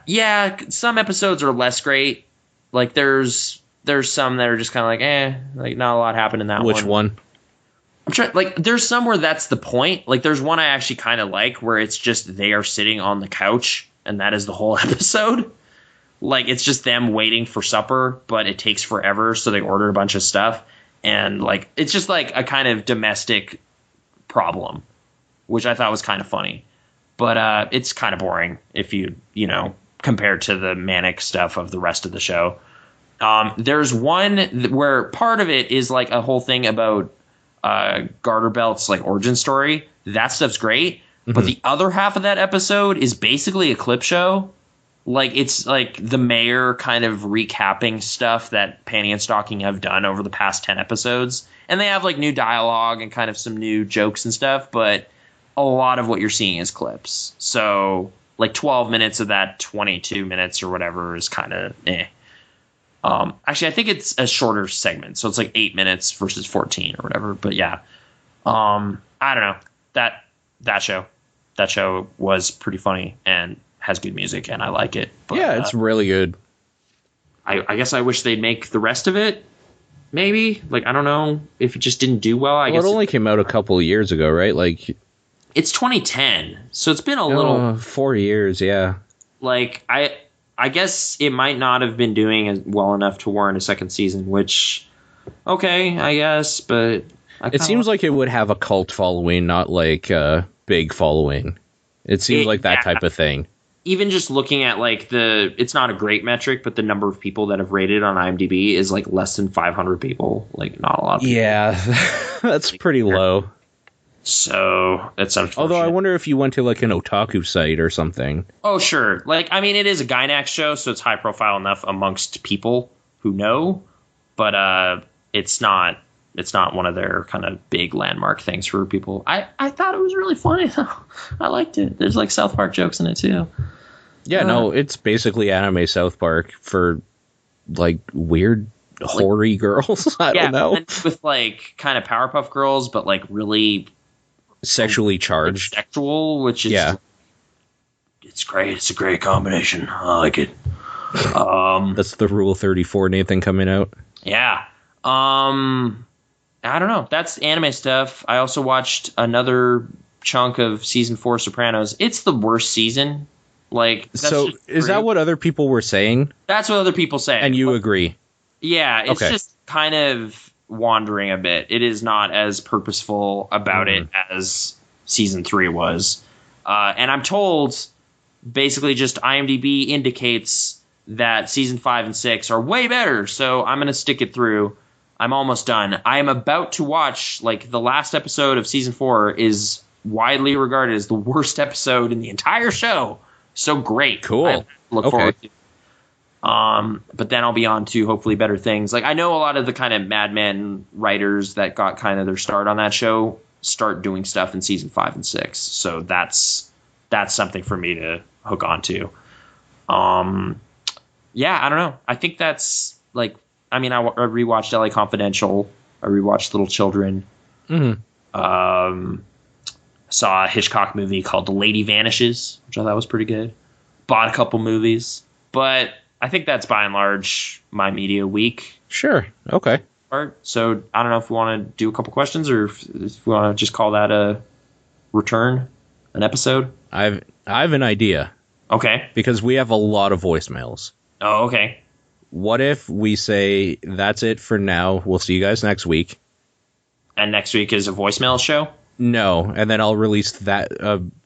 Yeah, some episodes are less great. Like, there's some that are just kind of like, like not a lot happened in that one. Which one? I'm trying, like, there's some where that's the point. Like, there's one I actually kind of like where it's just they are sitting on the couch and that is the whole episode. Like, it's just them waiting for supper, but it takes forever, so they order a bunch of stuff. And, like, it's just, like, a kind of domestic problem, which I thought was kind of funny. But it's kind of boring if you compared to the manic stuff of the rest of the show. There's one where part of it is, like, a whole thing about Garterbelt's, like, origin story. That stuff's great. Mm-hmm. But the other half of that episode is basically a clip show. Like, it's like the mayor kind of recapping stuff that Panty and Stocking have done over the past 10 episodes. And they have like new dialogue and kind of some new jokes and stuff. But a lot of what you're seeing is clips. So like 12 minutes of that 22 minutes or whatever is kind of eh. Actually, I think it's a shorter segment, so it's like 8 minutes versus 14 or whatever. But yeah, I don't know, that show was pretty funny and has good music, and I like it. But, yeah, it's really good. I guess I wish they'd make the rest of it. Maybe, like, I don't know if it just didn't do well. I guess it only came out a couple of years ago, right? Like, it's 2010, so it's been a little 4 years. Yeah, like I guess it might not have been doing as well enough to warrant a second season, which, okay, I guess, but it seems like it would have a cult following, not like a big following. It seems like that type of thing. Even just looking at like it's not a great metric, but the number of people that have rated on IMDb is like less than 500 people. Like, not a lot of people. Yeah, that's pretty low. So that's unfortunate. Although I wonder if you went to like an otaku site or something. Oh, sure. Like, I mean, it is a Gynax show, so it's high profile enough amongst people who know, but it's not one of their kind of big landmark things for people. I thought it was really funny though. I liked it. There's like South Park jokes in it too. Yeah, no, it's basically anime South Park for like weird hoary girls. I don't know. With like kind of Powerpuff Girls, but like really sexually charged. Sexual, which is it's great. It's a great combination. I like it. That's the Rule 34 Nathan coming out. Yeah. I don't know. That's anime stuff. I also watched another chunk of season 4 Sopranos. It's the worst season. Like, so is that what other people were saying? That's what other people say. And you agree? Yeah, it's just kind of wandering a bit. It is not as purposeful about it as season 3 was. And I'm told basically just IMDb indicates that season 5 and 6 are way better. So I'm going to stick it through. I'm almost done. I am about to watch, like, the last episode of season 4 is widely regarded as the worst episode in the entire show. So great. Cool. I look forward to. But then I'll be on to hopefully better things. Like, I know a lot of the kind of Mad Men writers that got kind of their start on that show start doing stuff in season 5 and 6. So that's something for me to hook on to. Yeah, I don't know. I think that's like, I mean, I rewatched LA Confidential. I rewatched Little Children. Saw a Hitchcock movie called The Lady Vanishes, which I thought was pretty good. Bought a couple movies. But I think that's by and large my media week. Sure. Okay. So I don't know if we want to do a couple questions or if we want to just call that a return, an episode. I have an idea. Okay. Because we have a lot of voicemails. Oh, okay. What if we say, that's it for now, we'll see you guys next week. And next week is a voicemail show? No, and then I'll release that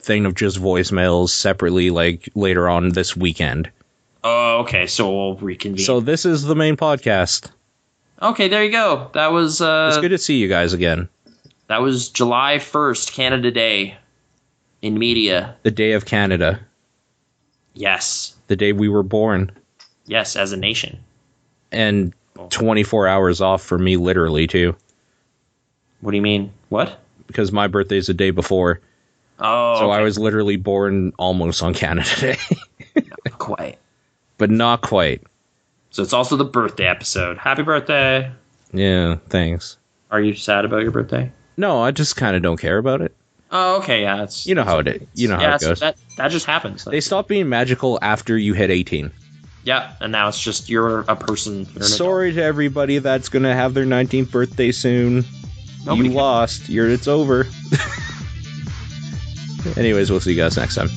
thing of just voicemails separately, like, later on this weekend. Oh, okay, so we'll reconvene. So this is the main podcast. Okay, there you go. That was... it's good to see you guys again. That was July 1st, Canada Day, in media. The day of Canada. Yes. The day we were born. Yes, as a nation. And 24 hours off for me, literally, too. What do you mean? What? Because my birthday's the day before. Oh, so I was literally born almost on Canada Day. Not quite. But not quite. So it's also the birthday episode. Happy birthday. Yeah, thanks. Are you sad about your birthday? No, I just kind of don't care about it. Oh, okay, yeah. You know how it is. You know how it goes. That just happens. They stop being magical after you hit 18. Yeah, and now it's just you're a person. Sorry to everybody that's going to have their 19th birthday soon. You lost. It's over. Anyways, we'll see you guys next time.